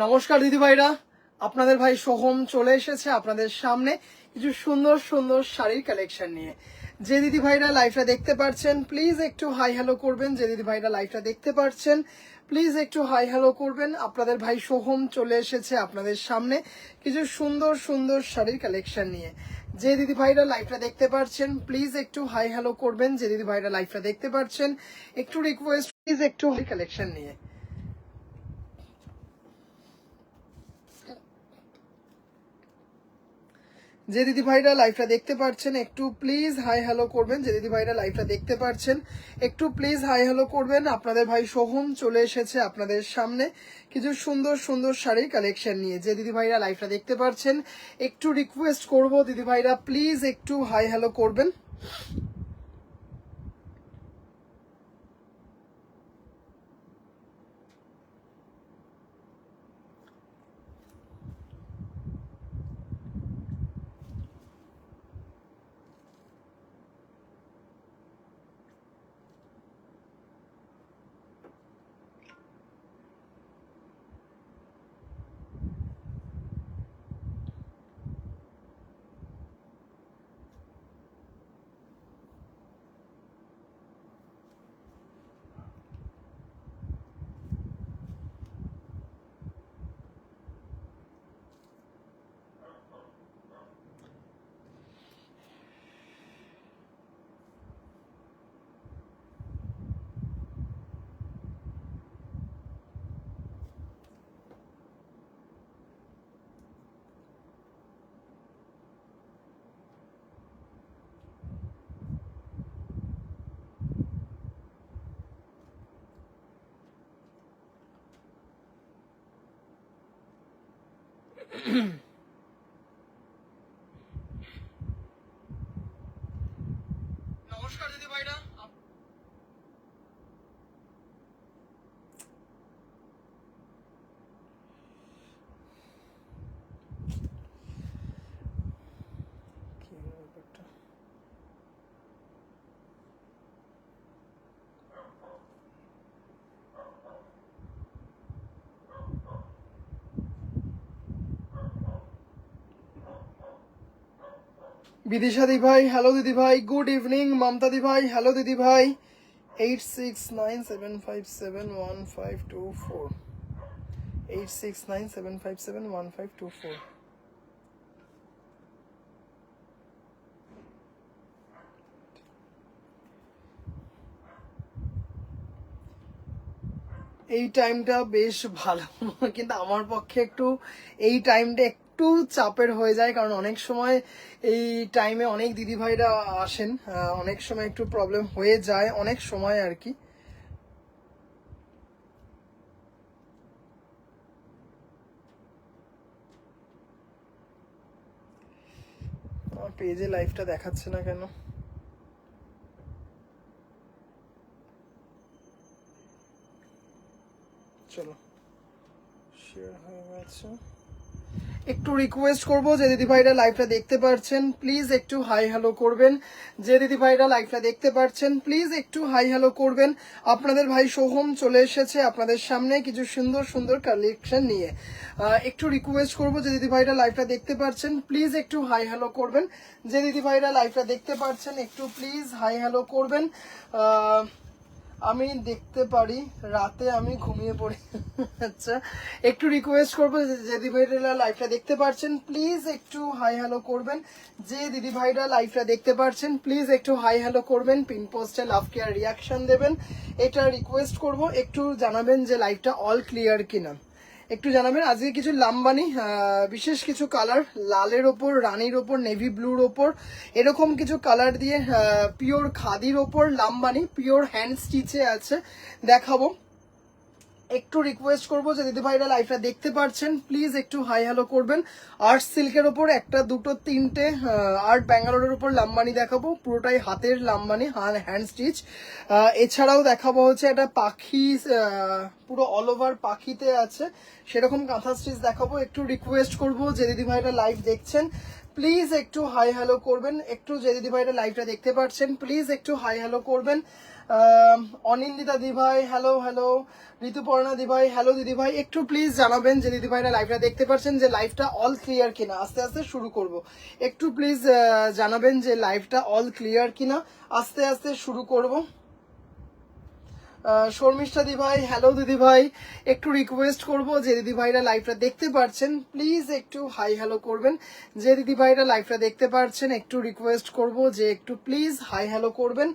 নমস্কার দিদি ভাইরা, আপনাদের ভাই সোহম চলে এসেছে আপনাদের সামনে কিছু সুন্দর সুন্দর শাড়ির কালেকশন নিয়ে। যে দিদি ভাইরা লাইভটা দেখতে পাচ্ছেন প্লিজ একটু হাই হ্যালো করবেন। যে দিদি ভাইরা লাইভটা দেখতে পাচ্ছেন প্লিজ একটু হাই হ্যালো করবেন। আপনাদের ভাই সোহম চলে এসেছে আপনাদের সামনে কিছু সুন্দর সুন্দর শাড়ির কালেকশন নিয়ে। যে দিদি ভাইরা লাইভটা দেখতে পাচ্ছেন প্লিজ একটু হাই হ্যালো করবেন। যে দিদি ভাইরা লাইভটা দেখতে পাচ্ছেন একটু রিকোয়েস্ট প্লিজ একটু কালেকশন নিয়ে। যে দিদি ভাইরা লাইভটা দেখতে পাচ্ছেন একটু প্লিজ হাই হ্যালো করবেন। যে দিদি ভাইরা লাইভটা দেখতে পাচ্ছেন একটু প্লিজ হাই হ্যালো করবেন। আপনাদের ভাই সোহম চলে এসেছে আপনাদের সামনে কিছু সুন্দর সুন্দর শাড়ির কালেকশন নিয়ে। যে দিদি ভাইরা লাইভটা দেখতে পাচ্ছেন একটু রিকোয়েস্ট করব দিদি ভাইরা প্লিজ একটু হাই হ্যালো করবেন। নমস্কার দিদি ভাইরা, বিদিশা দি ভাই হ্যালো দিদি ভাই, গুড ইভিনিং। মমতা দি ভাই হ্যালো দিদি ভাই। 8697571524 8697571524। এই টাইমটা বেশ ভালো কিন্তু আমার পক্ষে একটু এই টাইমটা একটু চাপের হয়ে যায়, কারণ অনেক সময় এই টাইমে অনেক দিদি ভাইরা আসেন, অনেক সময় একটু প্রবলেম হয়ে যায় অনেক সময় আর কি। আমার পেজে লাইভটা দেখাচ্ছে না কেন? চলো, শেয়ার হয়ে গেছে। একটু রিকোয়েস্ট করব যে দিদি ভাইরা লাইভটা দেখতে পাচ্ছেন প্লিজ একটু হাই হ্যালো করবেন। যে দিদি ভাইরা লাইভটা দেখতে পাচ্ছেন প্লিজ একটু হাই হ্যালো করবেন। আপনাদের ভাই সোহম চলে এসেছে আপনাদের সামনে কিছু সুন্দর সুন্দর কালেকশন নিয়ে। একটু রিকোয়েস্ট করব যে দিদি ভাইরা লাইভটা দেখতে পাচ্ছেন প্লিজ একটু হাই হ্যালো করবেন। যে দিদি ভাইরা লাইভটা দেখতে পাচ্ছেন একটু প্লিজ হাই হ্যালো করবেন। আমি দেখতে পারি, রাতে আমি ঘুমিয়ে পড়ি। আচ্ছা, একটু রিকোয়েস্ট করবো যে দিদি ভাইরা লাইভটা দেখতে পাচ্ছেন প্লিজ একটু হাই হ্যালো করবেন। যে দিদি ভাইরা লাইভটা দেখতে পাচ্ছেন প্লিজ একটু হাই হ্যালো করবেন। পিন পোস্টে লাভ কেয়ার রিয়াকশন দেবেন, এটা রিকোয়েস্ট করব। একটু জানাবেন যে লাইভটা অল ক্লিয়ার কিনা, একটু জানাবেন। আজকে কিছু লামবানি বিশেষ কিছু কালার, লালের ওপর, রানীর ওপর, নেভি ব্লুর ওপর, এরকম কিছু কালার দিয়ে পিওর খাদির ওপর লামবানি পিওর হ্যান্ড স্টিচে আছে দেখাবো। একটু রিকোয়েস্ট করবো যে দিদি ভাইরা লাইভটা দেখতে পাচ্ছেন প্লিজ একটু হাই হ্যালো করবেন। আর্ট সিল্কের ওপর একটা দুটো তিনটে আর্ট ব্যাঙ্গালোরের উপর লামবানি দেখাবো, পুরোটাই হাতের লামবানি, হ্যান্ড স্টিচ। এছাড়াও দেখাবো হচ্ছে একটা পাখি, পুরো অল ওভার পাখিতে আছে সেরকম কাঁথা স্টিচ দেখাবো। একটু রিকোয়েস্ট করবো যে দিদি ভাইরা লাইভ দেখছেন প্লিজ একটু হাই হ্যালো করবেন। একটু যে দিদি ভাইরা লাইভটা দেখতে পাচ্ছেন প্লিজ একটু হাই হ্যালো করবেন। অনিন্দিতা দি ভাই হ্যালো হ্যালো, ঋতুপর্ণা দি ভাই হ্যালো দিদি ভাই, একটু প্লিজ জানাবেন যে দিদি ভাইরা লাইভটা দেখতে পাচ্ছেন, যে লাইভটা অল ক্লিয়ার কিনা। আস্তে আস্তে শুরু করব, একটু প্লিজ জানাবেন যে লাইভটা অল ক্লিয়ার কিনা, আস্তে আস্তে শুরু করব। শর্মিষ্ঠা দি ভাই হ্যালো দিদি ভাই, একটু রিকোয়েস্ট করব যে দিদি ভাইরা লাইভটা দেখতে পাচ্ছেন প্লিজ একটু হাই হ্যালো করবেন। যে দিদি ভাইরা লাইভটা দেখতে পাচ্ছেন একটু রিকোয়েস্ট করব যে একটু প্লিজ হাই হ্যালো করবেন,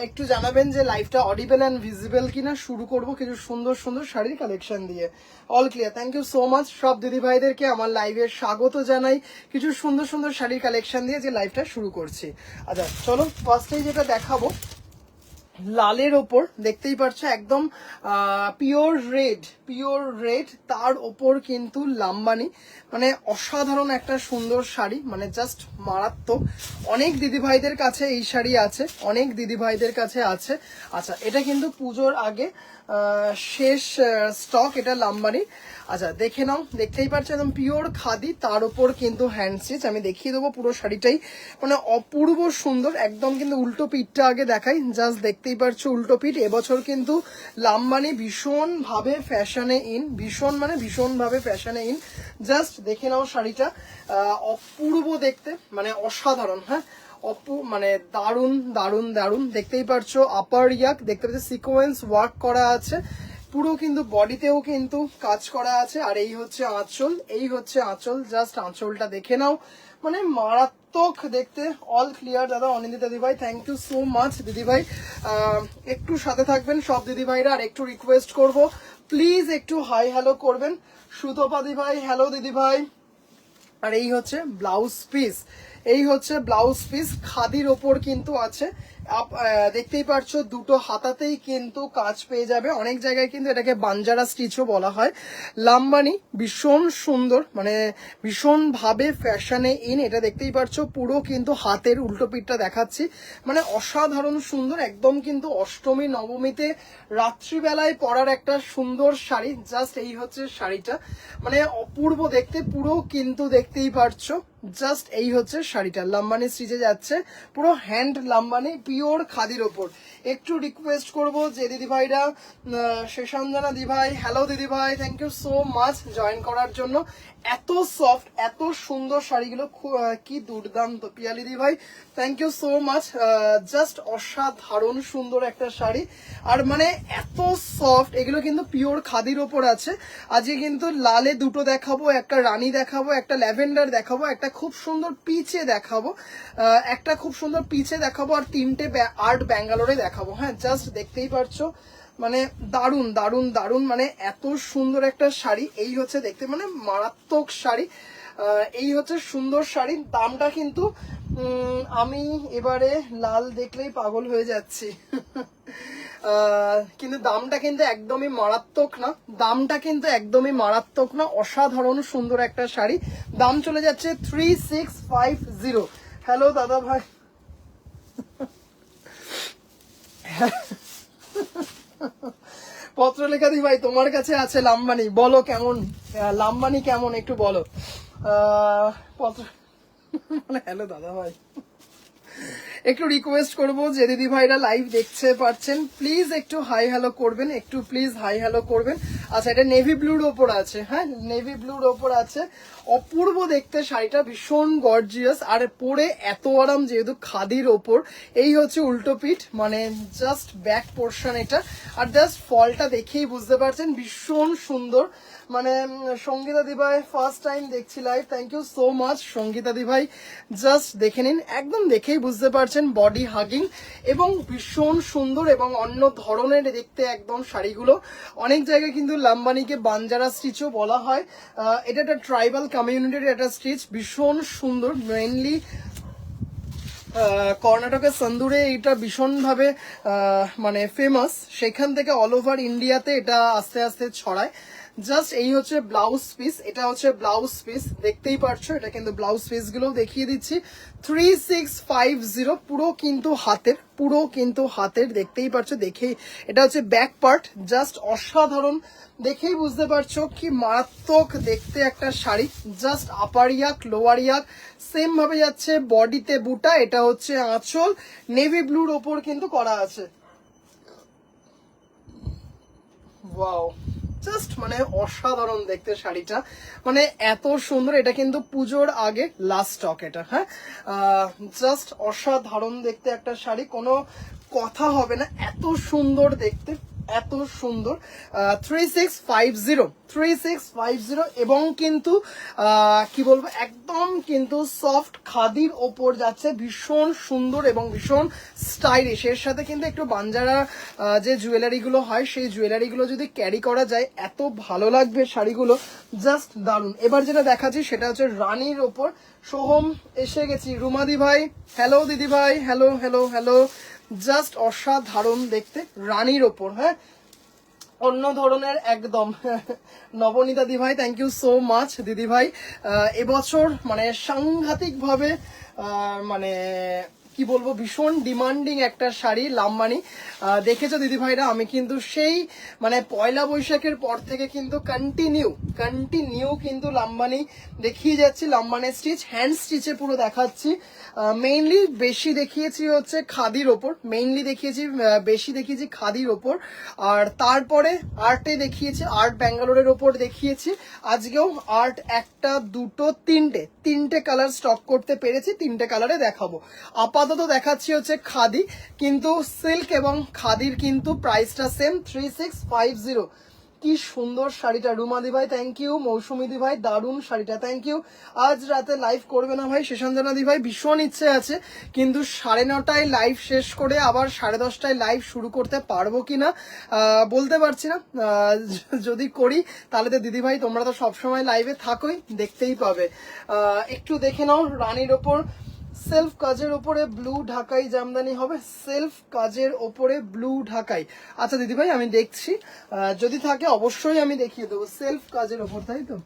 একটু জানাবেন যে লাইভটা অডিবল অ্যান্ড ভিজিবল কিনা। শুরু করব কিছু সুন্দর সুন্দর শাড়ির কালেকশন দিয়ে। All clear, thank you so much সব দিদি ভাইদেরকে আমার লাইভে স্বাগত জানাই কিছু সুন্দর সুন্দর শাড়ির কালেকশন দিয়ে যে লাইভটা শুরু করছি। আচ্ছা চলো, ফার্স্টেই যেটা দেখাবো লালের ওপর দেখতেই পাচ্ছ একদম পিওর রেড, তার ওপর কিন্তু লাম্বানি, মানে অসাধারণ একটা সুন্দর শাড়ি, মানে জাস্ট মারাত্মক। অনেক দিদিভাইদের কাছে এই শাড়ি আছে, অনেক দিদিভাইদের কাছে আছে। আচ্ছা এটা কিন্তু পুজোর আগে শেষ স্টক, এটা লাম্বানি। আচ্ছা দেখে নাও, দেখতেই পাচ্ছ একদম পিওর খাদি, তার উপর কিন্তু হ্যান্ড স্টিচ। আমি দেখিয়ে দেবো পুরো শাড়িটাই, মানে অপূর্ব সুন্দর একদম। কিন্তু উল্টো পিঠটা আগে দেখাই, জাস্ট দেখতেই পাচ্ছ উল্টো পিঠ। এবছর কিন্তু লাম্বানি ভীষণ ভাবে ফ্যাশনে ইন, ভীষণ ভাবে ফ্যাশনে ইন। জাস্ট দেখে নাও শাড়িটা, অপূর্ব দেখতে, মানে অসাধারণ। হ্যাঁ মানে দারুন দারুন দারুন, দেখতেই পারছো আপার ইয়াক দেখতে পাচ্ছ সিকোয়েন্স ওয়ার্ক করা আছে পুরো, কিন্তু বডিতেও কিন্তু কাজ করা আছে। আর এই হচ্ছে আঁচল, জাস্ট আঁচলটা দেখে নাও, মানে মারাত্মক দেখতে। অল ক্লিয়ার দাদা অনিন্দিতা দিদিভাই, থ্যাংক ইউ সো মাচ দিদিভাই। একটু সাথে থাকবেন সব দিদিভাইরা, আর একটু রিকোয়েস্ট করব প্লিজ একটু হাই হ্যালো করবেন। সুতপা দিদিভাই হ্যালো দিদিভাই। আর এই হচ্ছে ব্লাউজ পিস, খাদির ওপর কিন্তু আছে। দেখতেই পাচ্ছ দুটো হাতাতেই কিন্তু কাজ পেয়ে যাবে। অনেক জায়গায় কিন্তু এটাকে বাঞ্জারা স্টিচও বলা হয়। লাম্বানি ভীষণ সুন্দর, মানে ভীষণ ভাবে ফ্যাশনে ইন। এটা দেখতেই পাচ্ছ পুরো কিন্তু হাতের উল্টো পিঠটা দেখাচ্ছি, মানে অসাধারণ সুন্দর একদম। কিন্তু অষ্টমী নবমীতে রাত্রিবেলায় পরার একটা সুন্দর শাড়ি। জাস্ট এই হচ্ছে শাড়িটা, মানে অপূর্ব দেখতে পুরো, কিন্তু দেখতেই পাচ্ছ জাস্ট এই হচ্ছে শাড়িটা। লাম্বানি স্টিচে যাচ্ছে, পুরো হ্যান্ড লাম্বানি, পিওর খাদির ওপর। একটু রিকোয়েস্ট করব যে দিদিভাইরা, শেষাঞ্জনা দিদিভাই হ্যালো দিদিভাই, thank you so much join করার জন্য। এত সফট এত সুন্দর শাড়িগুলো, কি দুর্দান্ত। পিয়ালি দিদিভাই thank you so much, just অসাধারণ সুন্দর একটা শাড়ি। আর মানে এত সফট, এগুলো কিন্তু পিওর খাদির ওপর আছে। আজকে কিন্তু লালে দুটো দেখাবো, একটা রানী দেখাবো, একটা ল্যাভেন্ডার দেখাবো, একটা খুব সুন্দর পিচে দেখাবো, আর তিনটে আর্ট ব্যাঙ্গালোরে দেখাবো। হ্যাঁ জাস্ট দেখতেই পারছো, মানে দারুন দারুন দারুন, মানে এত সুন্দর একটা শাড়ি। এই হচ্ছে দেখতে, মানে মারাত্মক শাড়ি। এই হচ্ছে সুন্দর শাড়ি। দামটা কিন্তু আমি এবারে লাল দেখলেই পাগল হয়ে যাচ্ছি কিন্তু দামটা কিন্তু একদমই মারাত্মক না, অসাধারণ সুন্দর একটা শাড়ি। দাম চলে যাচ্ছে 3650। হ্যালো দাদা ভাই পত্রলেখা দি ভাই তোমার কাছে আছে লাম্বানি, বলো কেমন লাম্বানি কেমন একটু বলো। পত্র মানে হ্যালো দাদা ভাই, একটু রিকোয়েস্ট করব যে দিদি ভাইরা লাইভ দেখতে পাচ্ছেন প্লিজ একটু হাই হ্যালো করবেন, আচ্ছা এটা নেভি ব্লুর ওপর আছে, হ্যাঁ নেভি ব্লুর ওপর আছে। অপূর্ব দেখতে শাড়িটা, ভীষণ গর্জিয়াস, আর পরে এত আরাম যেহেতু খাদির ওপর। এই হচ্ছে উল্টো পিঠ, মানে জাস্ট ব্যাক পোর্শন এটা। আর জাস্ট ফলটা দেখেই বুঝতে পারছেন ভীষণ সুন্দর। মানে সঙ্গীতা দিভাই ফার্স্ট টাইম দেখছি live, thank you so much Sangeeta দিভাই। জাস্ট দেখে নিন, একদম দেখেই বুঝতে পারছেন বডি হাগিং এবং ভীষণ সুন্দর এবং অন্য ধরনের দেখতে একদম শাড়িগুলো। অনেক জায়গায় কিন্তু লাম্বানিকে বাঞ্জারা স্টিচও বলা হয়। এটা একটা ট্রাইবাল কমিউনিটির একটা স্টিচ, ভীষণ সুন্দর। মেইনলি কর্ণাটকের সন্দুরে এটা ভীষণভাবে মানে ফেমাস, সেখান থেকে অল ওভার ইন্ডিয়াতে এটা আস্তে আস্তে ছড়ায়। জাস্ট এই হচ্ছে ব্লাউজ পিস, এটা হচ্ছে ব্লাউজ পিস, দেখতেই পারছো। এটা কিন্তু ব্লাউজ পিস গুলো দেখিয়ে দিচ্ছি। 3650, পুরো কিন্তু হাতের দেখতেই পারছো। দেখেই এটা হচ্ছে ব্যাক পার্ট, জাস্ট অসাধারণ, দেখেই বুঝতে পারছো কি মারাত্মক দেখতে একটা শাড়ি। জাস্ট আপার ইয়াক লোয়ার ইয়াক সেম ভাবে যাচ্ছে, বডিতে বুটা, এটা হচ্ছে আঁচল, নেভি ব্লুর ওপর কিন্তু করা আছে। ওয়াও, জাস্ট মানে অসাধারণ দেখতে শাড়িটা, মানে এত সুন্দর। এটা কিন্তু পুজোর আগে লাস্ট স্টক এটা, হ্যাঁ, জাস্ট অসাধারণ দেখতে একটা শাড়ি, কোনো কথা হবে না, এত সুন্দর দেখতে, এত সুন্দর। 3650 এবং কিন্তু কি বলবো, একদম কিন্তু সফট খাদির ওপর যাচ্ছে, ভীষণ সুন্দর এবং ভীষণ স্টাইলিশ। এর সাথে কিন্তু একটু বাঞ্জারা যে জুয়েলারি গুলো হয়, সেই জুয়েলারি গুলো যদি ক্যারি করা যায় এত ভালো লাগবে শাড়িগুলো, জাস্ট দারুণ। এবার যেটা দেখাচ্ছি সেটা হচ্ছে রানীর ওপর। সোহম এসে গেছি, রুমাদি ভাই, হ্যালো দিদি ভাই, হ্যালো হ্যালো হ্যালো, জাস্ট অসাধারণ দেখতে রানীর ওপর, হ্যাঁ, অন্য ধরনের একদম। নবনীতা দি ভাই, থ্যাংক ইউ সো মাচ দিদি ভাই। এবছর মানে সাংঘাতিক ভাবে মানে কি বলবো, ভীষণ ডিমান্ডিং একটা শাড়ি লাম্বানি। দেখেছো দিদি ভাইরা, আমি কিন্তু সেই মানে পয়লা বৈশাখের পর থেকে কিন্তু কন্টিনিউ কিন্তু লাম্বানি দেখিয়ে যাচ্ছি, লাম্বানি স্টিচ, হ্যান্ড স্টিচে পুরো দেখাচ্ছি। মেইনলি বেশি দেখিয়েছি হচ্ছে খাদির ওপর, বেশি দেখিয়েছি খাদির ওপর, আর তারপরে আর্টে দেখিয়েছি, আর্ট ব্যাঙ্গালোরের ওপর দেখিয়েছি। আজকেও আর্ট একটা দুটো তিনটে কালার স্টক করতে পেরেছি, তিনটে কালারে দেখাবো। আপাতত দেখাচ্ছি হচ্ছে খাদি, কিন্তু সিল্ক এবং খাদির কিন্তু প্রাইসটা সেম 3650। কি সুন্দর শাড়িটা, রুমাদি ভাই থ্যাংক ইউ, মৌসুমী দি ভাই দারুণ শাড়িটা, থ্যাংক ইউ। আজ রাতে লাইভ করবে না ভাই শেষাঞ্জনা দি ভাই? ভীষণ ইচ্ছে আছে, কিন্তু 9:30টায় লাইভ শেষ করে আবার 10:30টায় লাইভ শুরু করতে পারবো কিনা বলতে পারছি না। যদি করি তাহলে তো দিদি ভাই তোমরা তো সবসময় লাইভে থাকোই, দেখতেই পাবে। একটু দেখে নাও রানীর ওপর সেলফ কাজের ওপরে ব্লু ঢাকাই জামদানি হবে, সেলফ কাজের ওপরে ব্লু ঢাকাই। আচ্ছা দিদি ভাই আমি দেখছি, যদি থাকে অবশ্যই আমি দেখিয়ে দেবো। সেলফ কাজের ওপর, তাই তো?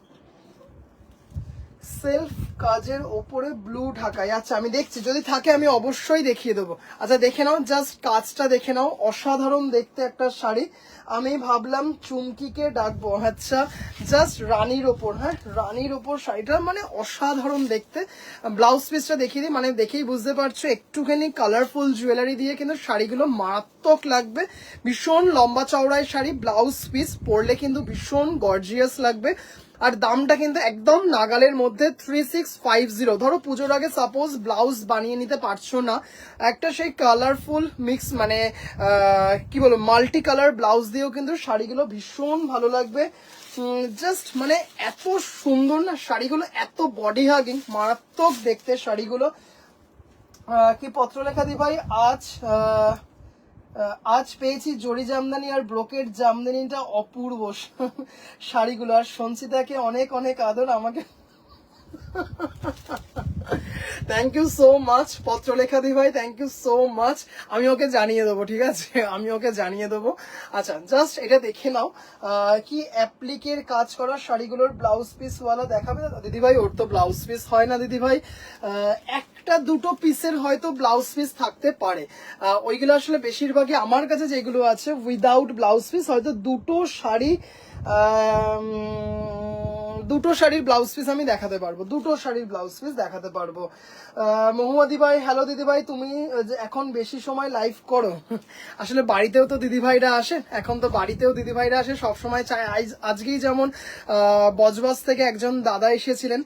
সেলফ কাজের ওপরে ব্লু ঢাকাই, আচ্ছা আমি দেখছি, যদি থাকে আমি অবশ্যই দেখিয়ে দেবো। আচ্ছা দেখে নাও, জাস্ট কাজটা দেখে নাও, অসাধারণ দেখতে একটা শাড়ি। আমি ভাবলাম চুমকিকে ডাকবো, আচ্ছা জাস্ট রানীর ওপর, হ্যাঁ রানীর ওপর শাড়িটা মানে অসাধারণ দেখতে। ব্লাউজ পিসটা দেখিয়ে দিই, মানে দেখেই বুঝতে পারছো একটুখানি কালারফুল জুয়েলারি দিয়ে কিন্তু শাড়িগুলো মারাত্মক লাগবে। ভীষণ লম্বা চওড়ায় শাড়ি, ব্লাউজ পিস পরলে কিন্তু ভীষণ গর্জিয়াস লাগবে। আর দামটা কিন্তু একদম নাগালের মধ্যে 3650। ধরো পুজোর আগে সাপোজ ব্লাউজ বানিয়ে নিতে পারছো না, একটা সেই কালারফুল মিক্স মানে কি বলবো মাল্টি কালার ব্লাউজ দিয়েও কিন্তু শাড়িগুলো ভীষণ ভালো লাগবে। জাস্ট মানে এত সুন্দর না শাড়িগুলো, এত বডি হাগিং, মারাত্মক দেখতে শাড়িগুলো। কি পত্রলেখা দি ভাই, আজ পেয়েছি জরি জামদানি আর ব্রোকেট জামদানিটা অপূর্ব শাড়িগুলো। আর সঞ্চিতাকে অনেক অনেক আদর, আমাকে thank you so much Patralekha দি ভাই, থ্যাংক ইউ সো মাচ। আমি ওকে জানিয়ে দেবো, ঠিক আছে, আমি ওকে জানিয়ে দেবো। আচ্ছা জাস্ট এটা দেখে নাও, কি অ্যাপ্লিকের কাজ করা শাড়িগুলোর ব্লাউজ পিস ওয়ালা দেখাবে দিদি ভাই? ওর তো ব্লাউজ পিস হয় না দিদি ভাই, একটা দুটো পিসের হয়তো ব্লাউজ পিস থাকতে পারে, ওইগুলো আসলে বেশিরভাগই আমার কাছে যেগুলো আছে উইদাউট ব্লাউজ পিস, হয়তো দুটো শাড়ির ব্লাউজ পিস আমি দেখাতে পারবো, দুটো শাড়ির ব্লাউজ পিস দেখাতে পারবো। মহুয়াদি ভাই, হ্যালো দিদি ভাই, তুমি এখন বেশি সময় লাইভ করো? আসলে বাড়িতেও তো দিদি ভাইরা আসে, এখন তো বাড়িতেও দিদি ভাইরা আসে সব সময় চায়। আজকেই যেমন বজবাজ থেকে একজন দাদা এসেছিলেন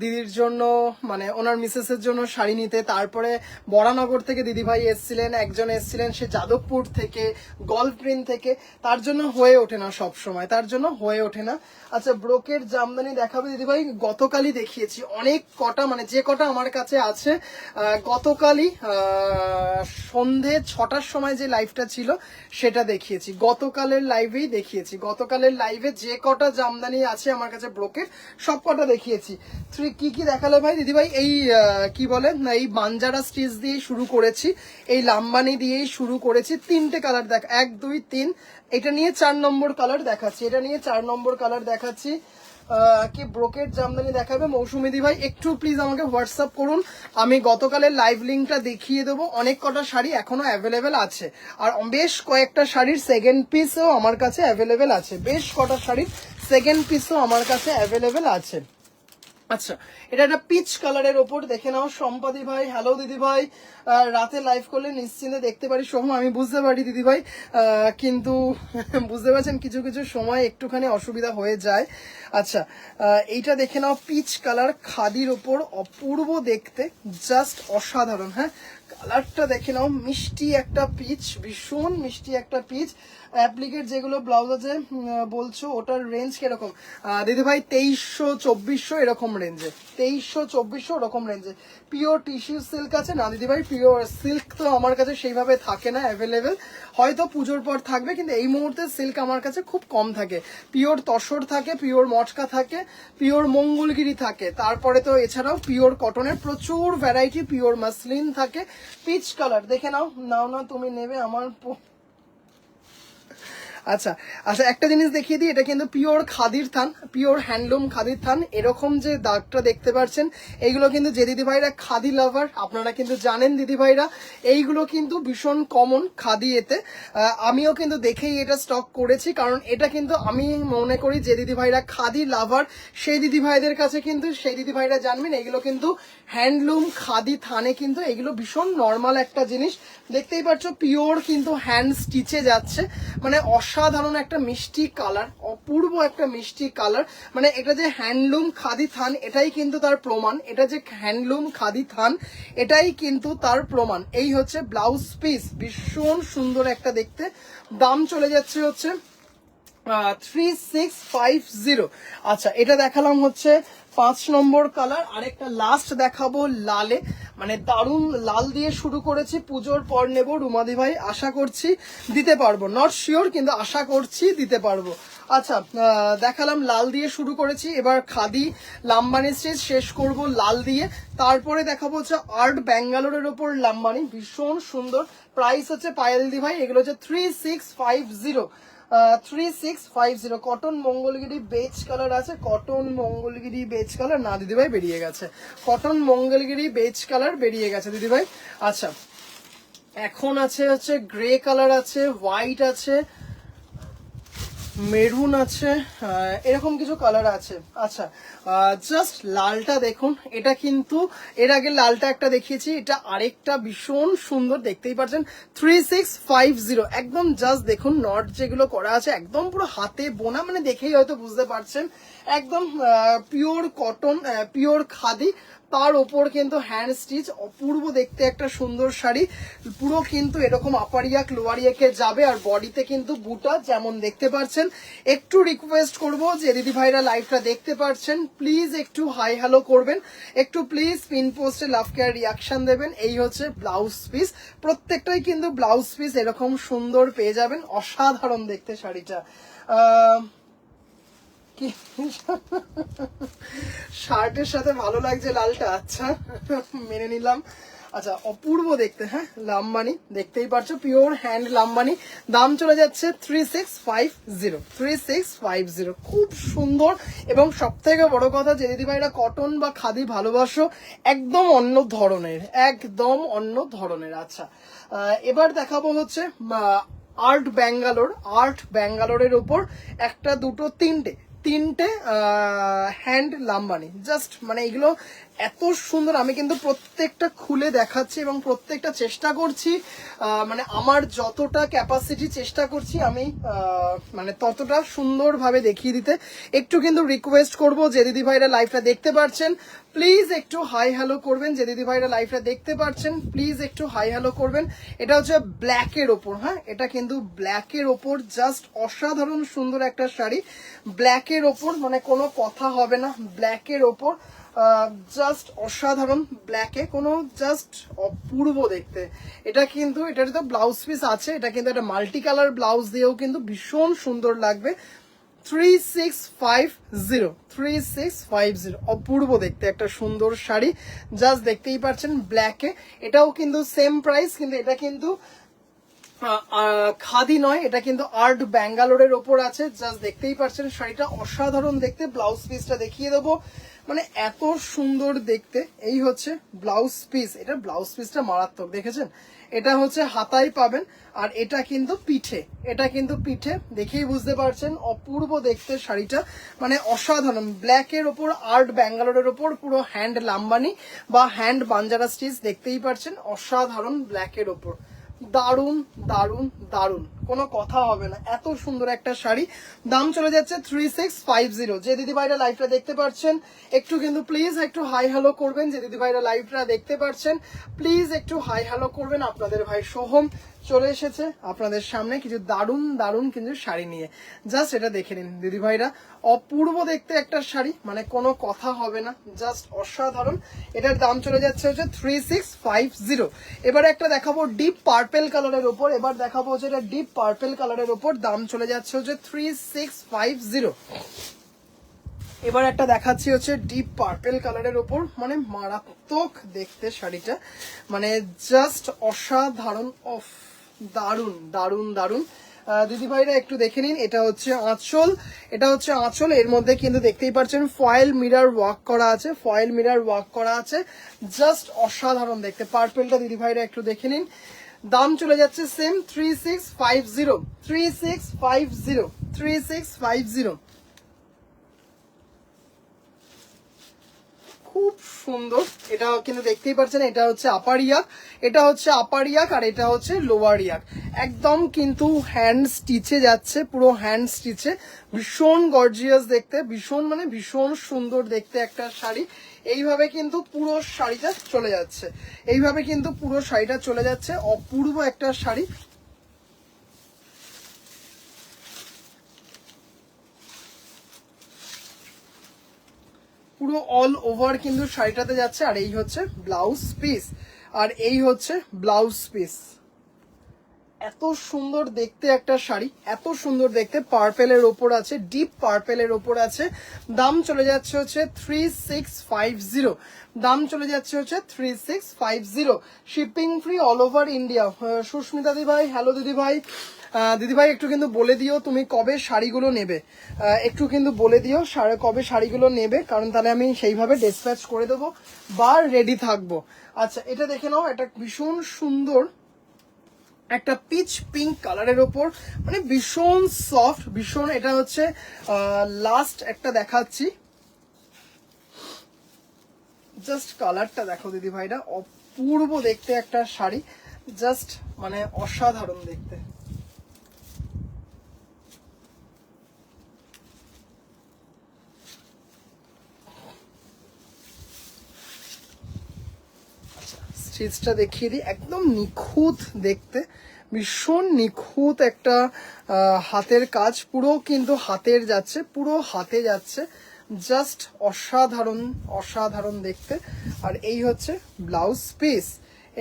দিদির জন্য, মানে ওনার মিসেসের জন্য শাড়ি নিতে। তারপরে বরানগর থেকে দিদি ভাই এসছিলেন, একজন এসছিলেন সে যাদবপুর থেকে, গল্ফ গ্রিন থেকে। তার জন্য হয়ে ওঠে না সব সময়, তার জন্য হয়ে ওঠে না। আচ্ছা ব্রোকের জামদানি দেখাবে দিদি ভাই? গতকালই দেখিয়েছি অনেক কটা, মানে যে কটা আমার কাছে আছে গতকালই সন্ধে 6টার সময় যে লাইভটা ছিল সেটা দেখিয়েছি, গতকালের লাইভেই দেখিয়েছি। গতকালের লাইভে যে কটা জামদানি আছে আমার কাছে ব্রোকের সব কটা দেখিয়েছি। কি দেখালে ভাই দিদি ভাই? এই কি বলে না, এই বাঞ্জারা স্টিচ দিয়েই শুরু করেছি, এই লাম্বানি দিয়েই শুরু করেছি। 3টে কালার দেখ, 1 2 3, এটা নিয়ে 4 নম্বর কালার দেখাচ্ছি, এটা নিয়ে 4 নম্বর কালার দেখাচ্ছি। কি ব্রোকেট জামদানি দেখাবে মৌসুমী দি ভাই? একটু প্লিজ আমাকে হোয়াটসঅ্যাপ করুন, আমি গতকালের লাইভ লিঙ্কটা দেখিয়ে দেবো। অনেক কটা শাড়ি এখনো অ্যাভেলেবেল আছে, আর বেশ কয়েকটা শাড়ির সেকেন্ড পিসও আমার কাছে অ্যাভেলেবেল আছে, বেশ কটা শাড়ির সেকেন্ড পিসও আমার কাছে অ্যাভেলেবেল আছে। আচ্ছা, এটা একটা পিচ কালারের ওপর দেখে নাও। সম্পাদি ভাই, হ্যালো দিদি ভাই। রাতে লাইভ করলে নিশ্চিন্তে দেখতে পারি সোম, আমি বুঝতে পারি দিদি ভাই, কিন্তু বুঝতে পারছেন কিছু কিছু সময় একটুখানি অসুবিধা হয়ে যায়। আচ্ছা, এইটা দেখে নাও, পিচ কালার খাদির ওপর, অপূর্ব দেখতে, জাস্ট অসাধারণ। হ্যাঁ, কালারটা দেখে নাও, মিষ্টি একটা পিচ, ভীষণ মিষ্টি একটা পিচ। অ্যাপ্লিকেট যেগুলো ব্লাউজ আছে বলছো, ওটার রেঞ্জ কিরকম দিদি ভাই? 2300-2400 এরকম রেঞ্জে, 2300-2400 ওরকম রেঞ্জে। পিওর টিস্যু সিল্ক আছে না দিদি ভাই? পিওর সিল্ক তো আমার কাছে সেইভাবে থাকে না অ্যাভেলেবেল, হয়তো পুজোর পর থাকবে, কিন্তু এই মুহূর্তে সিল্ক আমার কাছে খুব কম থাকে। পিওর তসর থাকে, পিওর মটকা থাকে, পিওর মঙ্গলগিরি থাকে, তারপরে তো এছাড়াও পিওর কটনের প্রচুর ভ্যারাইটি, পিওর মাসলিন থাকে। পিচ কালার দেখে নাও, নাও না তুমি নেবে আমার আচ্ছা আচ্ছা, একটা জিনিস দেখিয়ে দিই, এটা কিন্তু পিওর খাদির থান, পিওর হ্যান্ডলুম খাদির থান। এরকম যে দাগটা দেখতে পাচ্ছেন, এইগুলো কিন্তু যে দিদি ভাইরা খাদি লাভার আপনারা কিন্তু জানেন দিদি ভাইরা, এইগুলো কিন্তু ভীষণ কমন খাদি এতে। আমিও কিন্তু দেখেই এটা স্টক করেছি, কারণ এটা কিন্তু আমি মনে করি যে দিদি ভাইরা খাদি লাভার সেই দিদি ভাইদের কাছে কিন্তু, সেই দিদি ভাইরা জানবেন এগুলো কিন্তু হ্যান্ডলুম খাদি থানে কিন্তু এগুলো ভীষণ নর্মাল একটা জিনিস। দেখতেই পাচ্ছ পিওর কিন্তু হ্যান্ড স্টিচে যাচ্ছে, মানে অসাধারণ একটা মিষ্টি কালার, অপূর্ব একটা মিষ্টি কালার। মানে এটা যে হ্যান্ডলুম খাদি থান এটাই কিন্তু তার প্রমাণ, এটা যে হ্যান্ডলুম খাদি থান এটাই কিন্তু তার প্রমাণ। এই হচ্ছে ব্লাউজ পিস, ভীষণ সুন্দর একটা দেখতে। দাম চলে যাচ্ছে হচ্ছে 3650। আচ্ছা, এটা দেখালাম হচ্ছে 5 নম্বর কালার। আরেকটা লাস্ট দেখাবো লালে, মানে দারুণ লাল দিয়ে শুরু করেছি, পুজোর পর নেব রুমাদি ভাই, আশা করছি দিতে পারবো, নট শিওর কিন্তু আশা করছি দিতে পারবো। আচ্ছা, দেখালাম লাল দিয়ে শুরু করেছি, এবার খাদি লাম্বানি স্টিচ শেষ করব লাল দিয়ে, তারপরে দেখাবো হচ্ছে আর্ট ব্যাঙ্গালোরের ওপর লাম্বানি, ভীষণ সুন্দর। প্রাইস হচ্ছে পায়েল দি ভাই, এগুলো হচ্ছে 3650, 3650। কটন মঙ্গলগিরি বেজ কালার আছে, কটন মঙ্গলগিরি বেজ কালার না দিদিভাই বেরিয়ে গেছে, কটন মঙ্গলগিরি বেজ কালার বেরিয়ে গেছে দিদিভাই। আচ্ছা, এখন আছে হচ্ছে গ্রে কালার আছে, হোয়াইট আছে, মেরুন আছে, এরকম কিছু কালার আছে। আচ্ছা, জাস্ট লালটা দেখুন, এটা কিন্তু এর আগে লালটা একটা দেখিয়েছি, এটা আরেকটা ভীষণ সুন্দর, দেখতেই পাচ্ছেন 3650। একদম জাস্ট দেখুন নট যেগুলো করা আছে একদম পুরো হাতে বোনা, মানে দেখেই হয়তো বুঝতে পারছেন, একদম পিওর কটন, পিওর খাদি, তার ওপর কিন্তু হ্যান্ড স্টিচ, অপূর্ব দেখতে একটা সুন্দর শাড়ি। পুরো কিন্তু এরকম আপারিয়াক লোয়ারিয়াকে যাবে, আর বডিতে কিন্তু বুটা যেমন দেখতে পাচ্ছেন। একটু রিকোয়েস্ট করব যে দিদি ভাইরা লাইভটা দেখতে পাচ্ছেন প্লিজ একটু হাই হ্যালো করবেন, একটু প্লিজ পিন পোস্টে লাভ কেয়ার রিয়াকশন দেবেন। এই হচ্ছে ব্লাউজ পিস, প্রত্যেকটাই কিন্তু ব্লাউজ পিস এরকম সুন্দর পেয়ে যাবেন, অসাধারণ দেখতে শাড়িটা। কি শার্টের সাথে ভালো লাগছে লালটা, আচ্ছা মেনে নিলাম। আচ্ছা, অপূর্ব দেখতে, হ্যাঁ লাম্বানি দেখতেই পাচ্ছ, পিওর হ্যান্ড লাম্বানি। দাম চলে যাচ্ছে 3650, 3650, খুব সুন্দর। এবং সব থেকে বড় কথা যে দিদি ভাইরা কটন বা খাদি ভালোবাসো, একদম অন্য ধরনের, একদম অন্য ধরনের। আচ্ছা, এবার দেখাবো হচ্ছে আর্ট ব্যাঙ্গালোর, আর্ট ব্যাঙ্গালোরের ওপর একটা দুটো তিনটে হ্যান্ড লাম্বানি, জাস্ট মানে এগুলো এত সুন্দর। আমি কিন্তু প্রত্যেকটা খুলে দেখাচ্ছি এবং প্রত্যেকটা চেষ্টা করছি, মানে আমার যতটা ক্যাপাসিটি চেষ্টা করছি আমি মানে ততটা সুন্দরভাবে দেখিয়ে দিতে। একটু কিন্তু রিকোয়েস্ট করব যে দিদি ভাইরা লাইভটা দেখতে পাচ্ছেন প্লিজ একটু হাই হ্যালো করবেন, যে দিদি ভাইরা লাইভটা দেখতে পাচ্ছেন প্লিজ একটু হাই হ্যালো করবেন। এটা হচ্ছে ব্ল্যাকের ওপর, হ্যাঁ এটা কিন্তু ব্ল্যাকের ওপর, জাস্ট অসাধারণ সুন্দর একটা শাড়ি, ব্ল্যাকের ওপর মানে কোনো কথা হবে না, ব্ল্যাকের ওপর জাস্ট অসাধারণ, ব্ল্যাকে কোনো জাস্ট অপূর্ব দেখতে। এটা কিন্তু এটার তো ব্লাউজ পিস আছে, এটা কিন্তু একটা মাল্টি কালার ব্লাউজ দিয়েও কিন্তু ভীষণ সুন্দর লাগবে। 3650, 3650, অপূর্ব দেখতে একটা সুন্দর শাড়ি, জাস্ট দেখতেই পাচ্ছেন ব্ল্যাকে। এটাও কিন্তু সেম প্রাইস, কিন্তু এটা কিন্তু খাদি নয়, এটা কিন্তু আর্ট ব্যাঙ্গালোরের ওপর আছে। জাস্ট দেখতেই পাচ্ছেন শাড়িটা অসাধারণ দেখতে। ব্লাউজ পিসটা দেখিয়ে দেবো, মানে এত সুন্দর দেখতে। এই হচ্ছে ব্লাউজ পিস, এটা ব্লাউজ পিসটা মারাত্মক, দেখেছেন? এটা হচ্ছে হাতায় পাবেন, আর এটা কিন্তু পিঠে, এটা কিন্তু পিঠে, দেখেই বুঝতে পারছেন অপূর্ব দেখতে শাড়িটা, মানে অসাধারণ। ব্ল্যাকের ওপর আর্ট ব্যাঙ্গালোরের ওপর পুরো হ্যান্ড লাম্বানি বা হ্যান্ড বাঞ্জারা স্টিচ, দেখতেই পাচ্ছেন অসাধারণ ব্ল্যাকের ওপর। দারুন দারুন দারুন, কোনো কথা হবে না, এত সুন্দর একটা শাড়ি। দাম চলে যাচ্ছে 3650। যে দিদি ভাইরা লাইভটা দেখতে পাচ্ছেন একটু কিন্তু প্লিজ একটু হাই হ্যালো করবেন। যে দিদি ভাইরা লাইভটা দেখতে পাচ্ছেন প্লিজ একটু হাই হ্যালো করবেন। আপনাদের ভাই সোহম চলে এসেছে আপনাদের সামনে কিছু দারুন দারুন কিন্তু শাড়ি নিয়ে। জাস্ট এটা দেখে নিন দিদি ভাইরা, অপূর্ব দেখতে একটা শাড়ি, মানে কোনো কথা হবে না, জাস্ট অসাধারণ। এটার দাম চলে যাচ্ছে হচ্ছে 3650। এবার একটা দেখাবো ডিপ পার্পেল কালারের ওপর, এবার দেখাবো হচ্ছে এটা ডিপ পার্পেল কালারের ওপর, দাম চলে যাচ্ছে হচ্ছে 3650। এবার একটা দেখাচ্ছি হচ্ছে ডিপ পার্পেল কালারের ওপর, মানে মারাত্মক দেখতে শাড়িটা, মানে জাস্ট অসাধারণ, অফ দারুন দারুন দারুন। দিদি ভাইরা একটু দেখে নিন, এটা হচ্ছে আঁচল, এটা হচ্ছে আঁচল। এর মধ্যে কিন্তু দেখতেই পাচ্ছেন ফয়েল মিরর ওয়ার্ক করা আছে, ফয়েল মিরর ওয়ার্ক করা আছে, জাস্ট অসাধারণ দেখতে। পার্পেলটা দিদি ভাইরা একটু দেখে নিন। দাম চলে যাচ্ছে সেম 3650, 3650, 3650। খুব সুন্দর, এটা কিন্তু দেখতেই পাচ্ছেন, এটা হচ্ছে আপার ইয়াক, এটা হচ্ছে আপার ইয়াক, আর এটা হচ্ছে লোয়ার ইয়াক। একদম কিন্তু হ্যান্ড স্টিচে যাচ্ছে, পুরো হ্যান্ড স্টিচে, ভীষণ গর্জিয়াস দেখতে, ভীষণ মানে ভীষণ সুন্দর দেখতে একটা শাড়ি। এইভাবে কিন্তু পুরো শাড়িটা চলে যাচ্ছে, এইভাবে কিন্তু পুরো শাড়িটা চলে যাচ্ছে, অপূর্ব একটা শাড়ি। পুরো অল ওভার কিন্তু শাড়িটাতে যাচ্ছে। আর এই হচ্ছে ব্লাউজ পিস, আর এই হচ্ছে ব্লাউজ পিস। এত সুন্দর দেখতে একটা শাড়ি, এত সুন্দর দেখতে, পার্পেলের ওপর আছে, ডিপ পার্পেলের ওপর আছে। দাম চলে যাচ্ছে হচ্ছে 3650, দাম চলে যাচ্ছে হচ্ছে 3650। Shipping free all over India. Susmita দিদি ভাই, হ্যালো দিদি ভাই। দিদি ভাই একটু কিন্তু বলে দিও তুমি কবে শাড়িগুলো নেবে, একটু কিন্তু বলে দিও কবে শাড়িগুলো নেবে, কারণ তাহলে আমি সেইভাবে ডিসপ্যাচ করে দেবো বা রেডি থাকবো। আচ্ছা এটা দেখে নাও, এটা ভীষণ সুন্দর একটা পিচ পিঙ্ক কালারের ওপর, মানে ভীষণ সফট, ভীষণ, এটা হচ্ছে লাস্ট একটা দেখাচ্ছি, জাস্ট কালারটা দেখো দিদি ভাইরা, অপূর্ব দেখতে একটা শাড়ি, জাস্ট মানে অসাধারণ দেখতে। স্টিচটা দেখিয়ে দিই, একদম নিখুঁত দেখতে, ভীষণ নিখুঁত একটা হাতের কাজ, পুরো কিন্তু হাতের যাচ্ছে, পুরো হাতে যাচ্ছে, জাস্ট অসাধারণ অসাধারণ দেখতে। আর এই হচ্ছে ব্লাউজ পিস,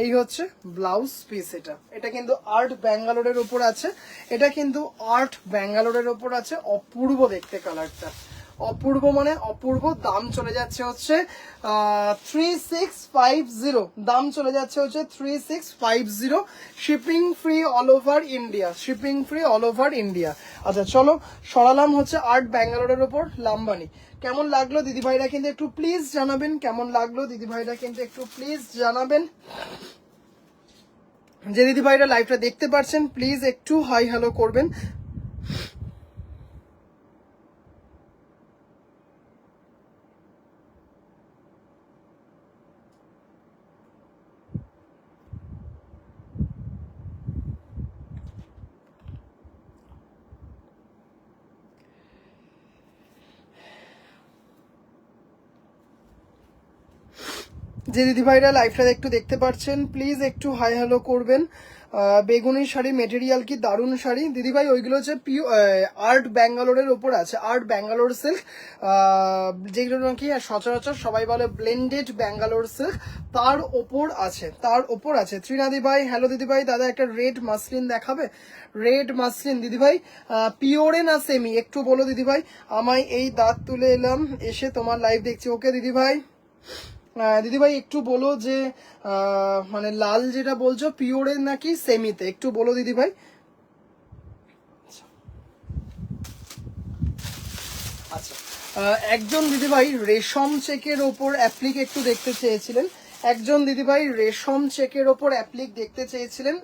এই হচ্ছে ব্লাউজ পিস। এটা এটা কিন্তু আর্ট ব্যাঙ্গালোরের ওপর আছে, এটা কিন্তু আর্ট ব্যাঙ্গালোরের ওপর আছে, অপূর্ব দেখতে কালারটা, অপূর্ব মানে অপূর্ব। দাম চলে যাচ্ছে হচ্ছে 3650, দাম চলে যাচ্ছে হচ্ছে 3650। Shipping free all over India, shipping free all over India. আচ্ছা চলো সরালাম হচ্ছে আর্ট ব্যাঙ্গালোরের ওপর লাম্বানি। কেমন লাগলো দিদি ভাইরা কিন্তু একটু প্লিজ জানাবেন, কেমন লাগলো দিদি ভাইরা কিন্তু একটু প্লিজ জানাবেন। যে দিদি ভাইরা লাইভটা দেখতে পাচ্ছেন প্লিজ একটু হাই হ্যালো করবেন। যে দিদি ভাইরা লাইভটা একটু দেখতে পাচ্ছেন প্লিজ একটু হাই হ্যালো করবেন। বেগুনি শাড়ি মেটেরিয়াল কি দারুণ শাড়ি দিদি ভাই, ওইগুলো হচ্ছে আর্ট ব্যাঙ্গালোরের ওপর আছে, আর্ট ব্যাঙ্গালোর সিল্ক, যেগুলো নাকি সচরাচর সবাই বলে ব্লেন্ডেড ব্যাঙ্গালোর সিল্ক, তার ওপর আছে, তার ওপর আছে। ত্রিনাদি ভাই হ্যালো দিদি ভাই, দাদা একটা রেড মাসলিন দেখাবে, রেড মাসলিন দিদি ভাই পিওরে না সেমি একটু বলো দিদি ভাই। আমায় এই দাঁত তুলে এলাম, এসে তোমার লাইভ দেখছি। ওকে দিদি ভাই, দিদিভাই একটু বলো যে মানে লাল যেটা বলছো পিওরের নাকি সেমিতে, একটু বলো দিদিভাই। আচ্ছা, একজন দিদিভাই রেশম চেকের ওপর অ্যাপ্লিক একটু দেখতে চেয়েছিলেন, একজন দিদিভাই রেশম চেকের ওপর অ্যাপ্লিক দেখতে চেয়েছিলেন,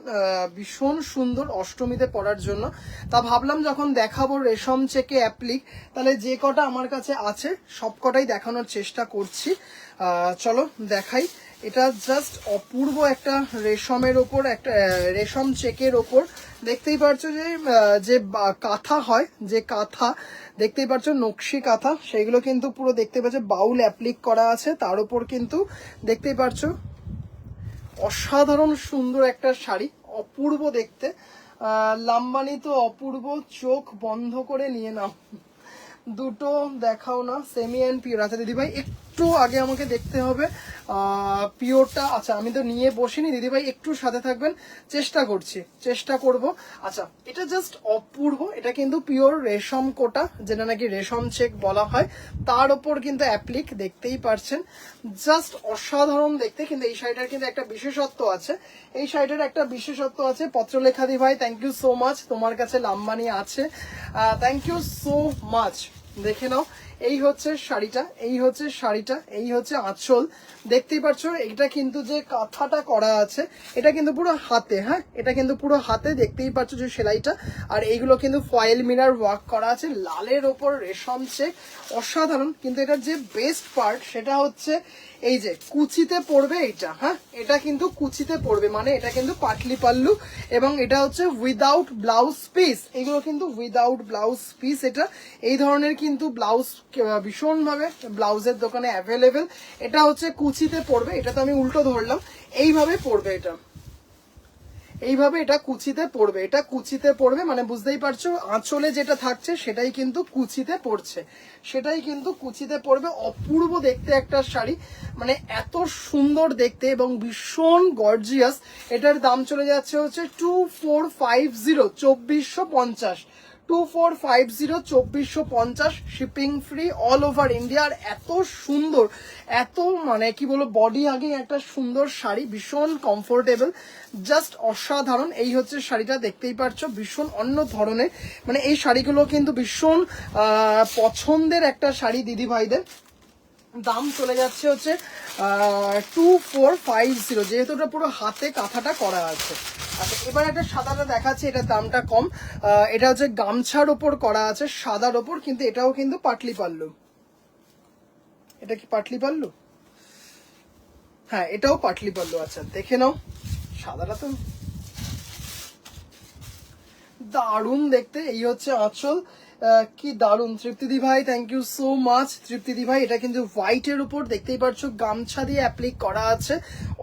ভীষণ সুন্দর অষ্টমীতে পরার জন্য। তা ভাবলাম যখন দেখাবো রেশম চেকে অ্যাপ্লিক, তাহলে যে কটা আমার কাছে আছে সব কটাই দেখানোর চেষ্টা করছি। চলো দেখাই। এটা জাস্ট অপূর্ব একটা রেশমের ওপর, একটা রেশম চেকের ওপর দেখতেই পাচ্ছ যে যে কাঁথা হয়, যে কাঁথা দেখতেই পাচ্ছ নকশি কাঁথা, সেগুলো কিন্তু পুরো দেখতে পাচ্ছ বাউল অ্যাপ্লিক করা আছে। তার উপর কিন্তু দেখতেই পাচ্ছ অসাধারণ সুন্দর একটা শাড়ি, অপূর্ব দেখতে। লাম্বানি তো অপূর্ব, চোখ বন্ধ করে নিয়ে নাও। দুটো দেখাও না, সেমি অ্যান্ড পিওর। আচ্ছা দিদিভাই একটু আগে আমাকে দেখতে হবে পিওরটা। আচ্ছা আমি তো নিয়ে বসিনি দিদিভাই, একটু সাথে থাকবেন, চেষ্টা করছি, চেষ্টা করব। আচ্ছা এটা জাস্ট অপূর্ব, এটা কিন্তু পিওর রেশম কোটা, যেটা নাকি রেশম চেক বলা হয়, তার ওপর কিন্তু অ্যাপ্লিক দেখতেই পারছেন, জাস্ট অসাধারণ দেখতে। কিন্তু এই শাড়িটার কিন্তু একটা বিশেষত্ব আছে, এই শাড়িটার একটা বিশেষত্ব আছে। পত্রলেখা দিভাই থ্যাংক ইউ সো মাচ, তোমার কাছে লাম্বানি আছে, থ্যাংক ইউ সো মাচ। দেখে নাও, এই হচ্ছে শাড়িটা, এই হচ্ছে শাড়িটা, এই হচ্ছে আঁচল। দেখতেই পাচ্ছ এটা কিন্তু যে কাঁথাটা করা আছে এটা কিন্তু পুরো হাতে, হ্যাঁ এটা কিন্তু পুরো হাতে, দেখতেই পাচ্ছ যে সেলাইটা। আর এইগুলো কিন্তু ফয়েল মিনার ওয়ার্ক করা আছে, লালের ওপর রেশম চেক, অসাধারণ। কিন্তু এটার যে বেস্ট পার্ট সেটা হচ্ছে এই যে কুচিতে পড়বে এইটা, হ্যাঁ এটা কিন্তু কুচিতে পড়বে, মানে এটা কিন্তু পাটলি পাল্লু, এবং এটা হচ্ছে উইদাউট ব্লাউজ পিস, এগুলো কিন্তু উইদাউট ব্লাউজ পিস। এটা এই ধরনের কিন্তু ব্লাউজ ভীষণভাবে ব্লাউজের দোকানে অ্যাভেলেবেল। এটা হচ্ছে কুচিতে পড়বে, এটা তো আমি উল্টো ধরলাম, এইভাবে পড়বে এটা, এইভাবে এটা কুচিতে পড়বে, এটা কুচিতে পড়বে, মানে বুঝতেই পারছো আঁচলে যেটা থাকছে সেটাই কিন্তু কুচিতে পড়ছে, সেটাই কিন্তু কুচিতে পড়বে। অপূর্ব দেখতে একটা শাড়ি, মানে এত সুন্দর দেখতে এবং ভীষণ গর্জিয়াস। এটার দাম চলে যাচ্ছে হচ্ছে 2450, 2450, 2450, 2450, shipping free all over India. আর এত সুন্দর, এত মানে কি বলবো, বডি আগে একটা সুন্দর শাড়ি, ভীষণ কমফোর্টেবল, জাস্ট অসাধারণ। এই হচ্ছে শাড়িটা, দেখতেই পাচ্ছ ভীষণ অন্য ধরনের, মানে এই শাড়িগুলো কিন্তু ভীষণ পছন্দের একটা শাড়ি দিদি ভাইদের। দাম চলে যাচ্ছে হচ্ছে 2450, যেহেতু ওটা পুরো হাতে কাঁথাটা করা আছে। আচ্ছা এবার একটা সাদাটা দেখাচ্ছি, এটার দামটা কম। এটা হচ্ছে গামছার ওপর করা আছে, সাদার ওপর, কিন্তু এটাও কিন্তু পাটলি পাল্লু। এটা কি পাটলি পাল্লু? হ্যাঁ এটাও পাটলি পাল্লু। আচ্ছা দেখে নাও, সাদাটা তো দারুণ দেখতে। এই হচ্ছে আঁচল, কি দারুণ। তৃপ্তিদি ভাই থ্যাংক ইউ সো মাচ। তৃপ্তিদি ভাই এটা কিন্তু হোয়াইটের উপর দেখতেই পাচ্ছ গামছা দিয়ে অ্যাপ্লিক করা আছে,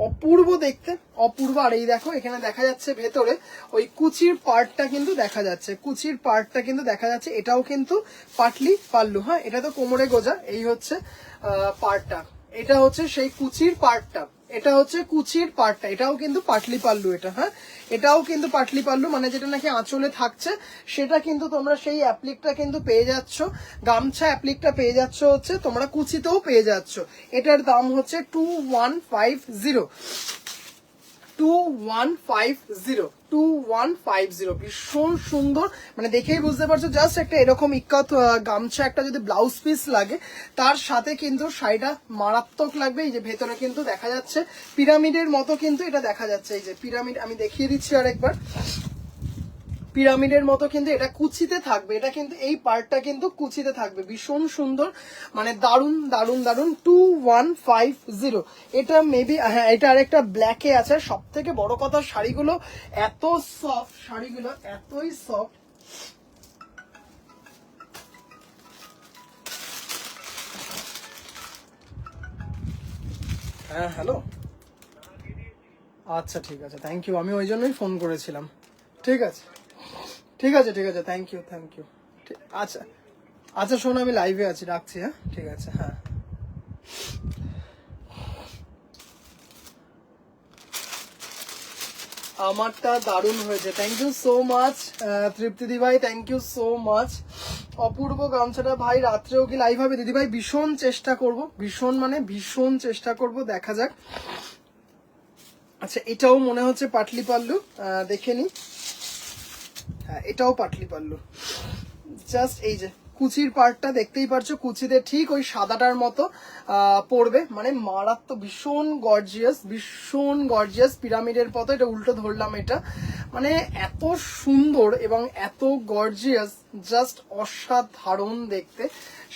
অপূর্ব দেখতে, অপূর্ব। আর এই দেখো এখানে দেখা যাচ্ছে ভেতরে ওই কুচির পার্টটা কিন্তু দেখা যাচ্ছে, কুচির পার্টটা কিন্তু দেখা যাচ্ছে, এটাও কিন্তু পাটলি পাল্লু। হ্যাঁ এটা তো কোমরে গোজা, এই হচ্ছে পার্টটা, এটা হচ্ছে সেই কুচির পার্টটা, এটা হচ্ছে কুচির পার্টটা, এটাও কিন্তু পাটলি পাল্লু এটা, হ্যাঁ এটাও কিন্তু পাটলি পাল্লু, মানে যেটা নাকি আঁচলে থাকছে সেটা কিন্তু তোমরা সেই অ্যাপ্লিকটা কিন্তু পেয়ে যাচ্ছ, গামছা অ্যাপ্লিকটা পেয়ে যাচ্ছ হচ্ছে তোমরা কুচিতেও পেয়ে যাচ্ছ। এটার দাম হচ্ছে 2150, 2150, 2150। ভীষণ সুন্দর, মানে দেখেই বুঝতে পারছো জাস্ট একটা এরকম ইক্কাত গামছা একটা যদি ব্লাউজ পিস লাগে তার সাথে কিন্তু শাড়িটা মারাত্মক লাগবে। এই যে ভেতরে কিন্তু দেখা যাচ্ছে পিরামিডের মতো কিন্তু এটা দেখা যাচ্ছে, এই যে পিরামিড আমি দেখিয়ে দিচ্ছি আরেকবার, পিরামিডের মতো কিন্তু এটা কুচিতে থাকবে, এটা কিন্তু এই পার্টটা কিন্তু কুচিতে থাকবে, ভীষণ সুন্দর, মানে দারুন দারুন দারুন। 2150, এটা মেবি, হ্যাঁ এটা আরেকটা ব্ল্যাকে আছে। সব থেকে বড় কথা শাড়িগুলো এত সফট, শাড়িগুলো এতই সফট। হ্যাঁ হ্যালো, আচ্ছা ঠিক আছে, থ্যাংক ইউ, আমি ওই জন্যই ফোন করেছিলাম। ঠিক আছে ঠিক আছে ঠিক আছে, থ্যাংক ইউ থ্যাংক ইউ। আচ্ছা আচ্ছা শোনো আমি লাইভে আছি, রাখছি, হ্যাঁ ঠিক আছে, হ্যাঁ। আমারটা দারুণ হয়েছে, থ্যাংক ইউ সো মাচ তৃপ্তিদি ভাই, থ্যাংক ইউ সো মাচ। অপূর্ব গামছাটা ভাই রাত্রেও কি লাইভ হবে? দিদি ভাই ভীষণ চেষ্টা করব, ভীষণ মানে ভীষণ চেষ্টা করব, দেখা যাক। আচ্ছা এটাও মনে হচ্ছে পাটলি পাল্লু, দেখে নি। হ্যাঁ এটাও পাটলি পাল্লু, জাস্ট এই যে কুচির পার্টটা দেখতেই পারছো, কুচিতে ঠিক ওই সাদাটার মতো পড়বে, মানে মারাত্মক, ভীষণ গর্জিয়াস, ভীষণ গর্জিয়াস, পিরামিডের মতো। এটা উল্টো ধরলাম, এটা মানে এত সুন্দর এবং এত গর্জিয়াস, জাস্ট অসাধারণ দেখতে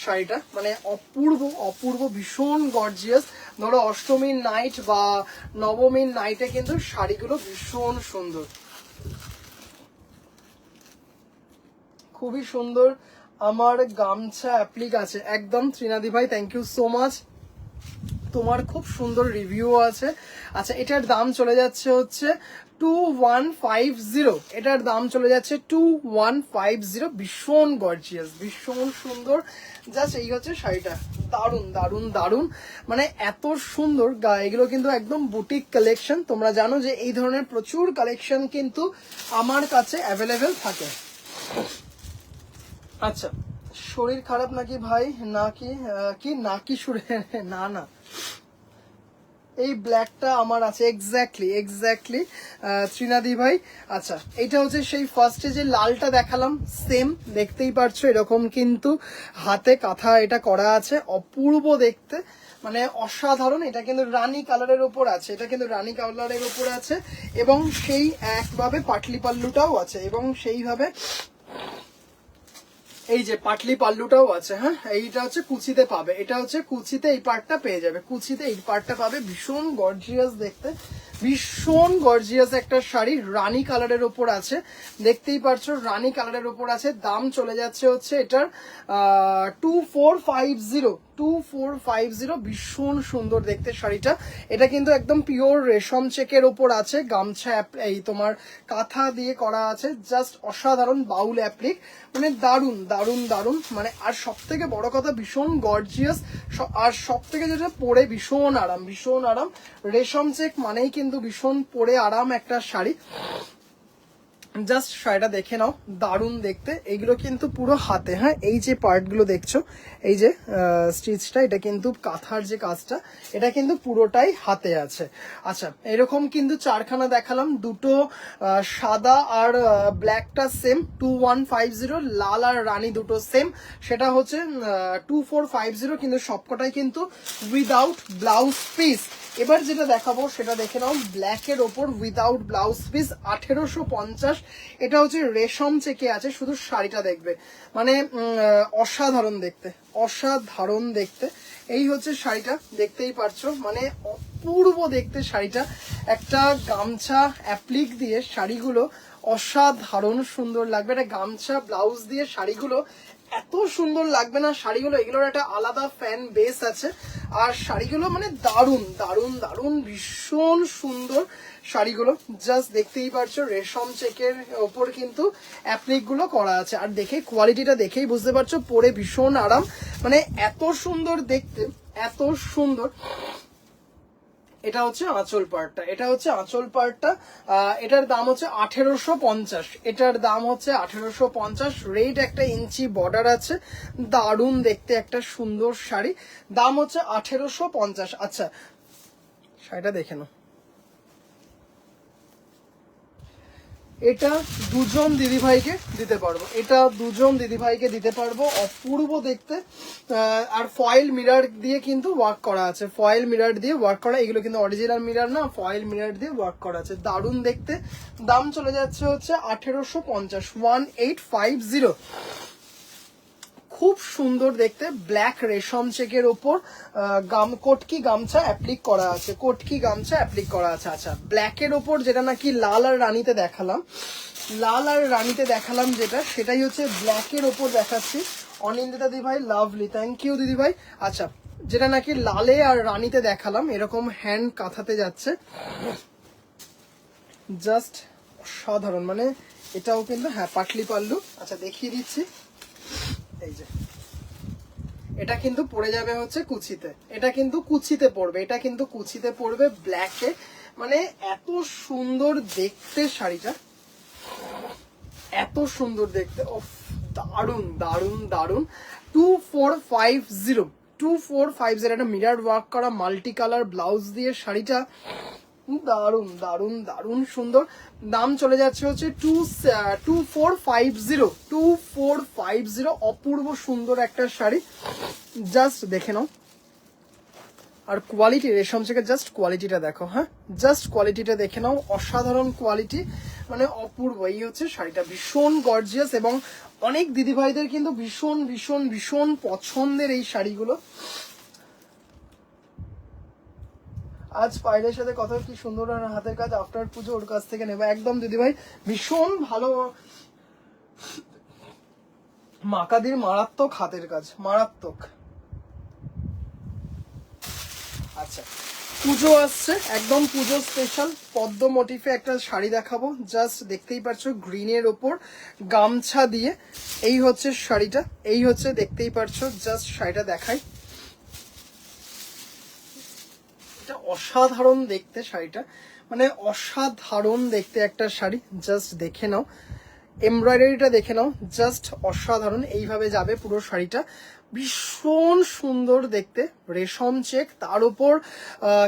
শাড়িটা, মানে অপূর্ব অপূর্ব, ভীষণ গর্জিয়াস। ধরো অষ্টমীর নাইট বা নবমীর নাইটে কিন্তু শাড়িগুলো ভীষণ সুন্দর, খুবই সুন্দর। আমার গামছা অ্যাপ্লিক আছে একদম, ত্রিনাদি ভাই থ্যাংক ইউ সো মাচ, তোমার খুব সুন্দর রিভিউ আছে। আচ্ছা এটার দাম চলে যাচ্ছে হচ্ছে 2150, এটার দাম চলে যাচ্ছে 2150, ভীষণ গর্জিয়াস, ভীষণ সুন্দর। জাস্ট এই হচ্ছে শাড়িটা, দারুন দারুন দারুন, মানে এত সুন্দর। এগুলো কিন্তু একদম বুটিক কালেকশন, তোমরা জানো যে এই ধরনের প্রচুর কালেকশন কিন্তু আমার কাছে অ্যাভেলেবেল থাকে। আচ্ছা শরীর খারাপ নাকি ভাই, নাকি কি নাকি সুরে না না, এই ব্ল্যাকটা আমার আছে, এক্স্যাক্টলি এক্স্যাক্টলি ত্রিনাদি ভাই। আচ্ছা এটা হচ্ছে সেই ফার্স্টে যে লালটা দেখালাম, সেম দেখতেই পারছো, এরকম কিন্তু হাতে কাঁথা এটা করা আছে, অপূর্ব দেখতে, মানে অসাধারণ। এটা কিন্তু রানী কালারের ওপর আছে, এটা কিন্তু রানী কালারের ওপর আছে, এবং সেই একভাবে পাটলি পাল্লুটাও আছে, এবং সেইভাবে এই যে পাটলি পাল্লুটাও আছে। হ্যাঁ এইটা হচ্ছে কুচিতে পাবে, এটা হচ্ছে কুচিতে এই পার্টটা পেয়ে যাবে, কুচিতে এই পার্টটা পাবে। ভীষণ গর্জিয়াস দেখতে, ভীষণ গর্জিয়াস একটা শাড়ি, রানী কালারের ওপর আছে, দেখতেই পারছো রানী কালারের ওপর আছে। দাম চলে যাচ্ছে হচ্ছে এটার 2450, 2450, ভীষণ সুন্দর দেখতে শাড়িটা। এটা কিন্তু একদম পিওর রেশম চেকের ওপর আছে, গামছা এই তোমার কাঁথা দিয়ে করা আছে, জাস্ট অসাধারণ, বাউল অ্যাপ্লিক, মানে দারুন দারুন দারুন, মানে আর সব থেকে বড় কথা ভীষণ গর্জিয়াস, আর সব থেকে যেটা পরে ভীষণ আরাম, ভীষণ আরাম। রেশম চেক মানেই কিন্তু ভীষণ পরে আরাম একটা শাড়ি। জাস্ট শাড়িটা দেখে নাও, দারুণ দেখতে। এইগুলো কিন্তু পুরো হাতে, হ্যাঁ এই যে পার্টগুলো দেখছো, এই যে স্টিচটা, এটা কিন্তু কাঁথার যে কাজটা, এটা কিন্তু পুরোটাই হাতে আছে। আচ্ছা এরকম কিন্তু চারখানা দেখালাম, দুটো সাদা আর ব্ল্যাকটা সেম 2150, লাল আর রানী দুটো সেম, সেটা হচ্ছে 2450, কিন্তু সবকটাই কিন্তু উইদাউট ব্লাউজ পিস। এবার যেটা দেখাবো সেটা দেখে নাও, ব্ল্যাকের ওপর উইদাউট ব্লাউজ পিস, 1850, এটা হচ্ছে রেশম চেকে আছে, শুধু শাড়িটা দেখবে, মানে অসাধারণ দেখতে, অসাধারণ দেখতে। এই হচ্ছে শাড়িটা, দেখতেই পারছো, মানে অপূর্ব দেখতে শাড়িটা। একটা গামছা অ্যাপ্লিক দিয়ে শাড়িগুলো অসাধারণ সুন্দর লাগবে, একটা গামছা ব্লাউজ দিয়ে শাড়িগুলো এত সুন্দর লাগবে না শাড়িগুলো, এগুলোর একটা আলাদা ফ্যান বেস আছে। আর শাড়িগুলো মানে দারুণ দারুণ দারুণ, ভীষণ সুন্দর শাড়িগুলো, জাস্ট দেখতেই পারছো রেশম চেকের ওপর কিন্তু অ্যাপ্লিক গুলো করা আছে। আর দেখে কোয়ালিটিটা দেখেই বুঝতে পারছো, পরে ভীষণ আরাম, মানে এত সুন্দর দেখতে, এত সুন্দর। এটা হচ্ছে আঁচল পার্টটা, এটা হচ্ছে আঁচল পার্টটা, এটার দাম হচ্ছে 1850, এটার দাম হচ্ছে 1850। রেড একটা ইঞ্চি বর্ডার আছে, দারুণ দেখতে একটা সুন্দর শাড়ি, দাম হচ্ছে 1850। আচ্ছা শাড়িটা দেখে নাও, এটা দুজন দিদিভাইকে দিতে পারবো, এটা দুজন দিদিভাইকে দিতে পারবো, অপূর্ব দেখতে। আর ফয়েল মিরর দিয়ে কিন্তু ওয়ার্ক করা আছে, ফয়েল মিরর দিয়ে ওয়ার্ক করা, এগুলো কিন্তু অরিজিনাল মিরর না, ফয়েল মিরর দিয়ে ওয়ার্ক করা আছে, দারুণ দেখতে। দাম চলে যাচ্ছে হচ্ছে 1850, 1850। খুব সুন্দর দেখতে, ব্ল্যাক রেশম চেকের ওপর কটকি গামছা অ্যাপ্লিক করা আছে, কটকি গামছা অ্যাপ্লিক করা আছে। আচ্ছা ব্ল্যাকের ওপর যেটা নাকি লাল আর রানীতে দেখালাম, লাল আর রানীতে দেখালাম যেটা, সেটাই হচ্ছে ব্ল্যাকের ওপর দেখাচ্ছি। অনিন্দিতা দিদিভাই লাভলি, থ্যাংক ইউ দিদিভাই। আচ্ছা যেটা নাকি লালে আর রানীতে দেখালাম, এরকম হ্যান্ড কাঁথাতে যাচ্ছে, জাস্ট অসাধারণ, মানে এটাও কিন্তু হ্যাঁ পাটলি পাল্লু। আচ্ছা দেখিয়ে দিচ্ছি, এই যে এটা কিন্তু পড়ে যাবে হচ্ছে কুচিতে, এটা কিন্তু কুচিতে পড়বে, এটা কিন্তু কুচিতে পড়বে ব্ল্যাকে, মানে এত সুন্দর দেখতে শাড়িটা, এত সুন্দর দেখতে। ও দারুন দারুন দারুন। 2450, 2450 একটা মিরার ওয়ার্ক করা মাল্টি কালার ব্লাউজ দিয়ে শাড়িটা দারুন দারুন দারুন সুন্দর। দাম চলে যাচ্ছে হচ্ছে 2450, 2450। অপূর্ব সুন্দর একটা শাড়ি, জাস্ট দেখে নাও। আর কোয়ালিটি, রেশম থেকে জাস্ট কোয়ালিটিটা দেখো, হ্যাঁ জাস্ট কোয়ালিটিটা দেখে নাও, অসাধারণ কোয়ালিটি, মানে অপূর্ব। এই হচ্ছে শাড়িটা, ভীষণ গর্জিয়াস এবং অনেক দিদিভাইদের কিন্তু ভীষণ ভীষণ ভীষণ পছন্দের এই শাড়িগুলো। আজ পায়েলের সাথে কথা, কি সুন্দর হাতের কাজ, আফটার পুজো ওর কাছ থেকে নেবো। একদম দিদিভাই, ভীষণ ভালো মাকাদির, মারাত্মক হাতের কাজ, মারাত্মক। আচ্ছা, পুজো আসছে, একদম পুজো স্পেশাল পদ্ম মোটিফে একটা শাড়ি দেখাবো। জাস্ট দেখতেই পাচ্ছ গ্রিনের ওপর গামছা দিয়ে, এই হচ্ছে শাড়িটা, এই হচ্ছে দেখতেই পাচ্ছ। জাস্ট শাড়িটা দেখাই, এটা অসাধারণ দেখতে শাড়িটা, মানে অসাধারণ দেখতে একটা শাড়ি। জাস্ট দেখে নাও, এমব্রয়ডারিটা দেখে নাও, জাস্ট অসাধারণ। এইভাবে যাবে পুরো শাড়িটা, ভীষণ সুন্দর দেখতে, রেশম চেক, তার উপর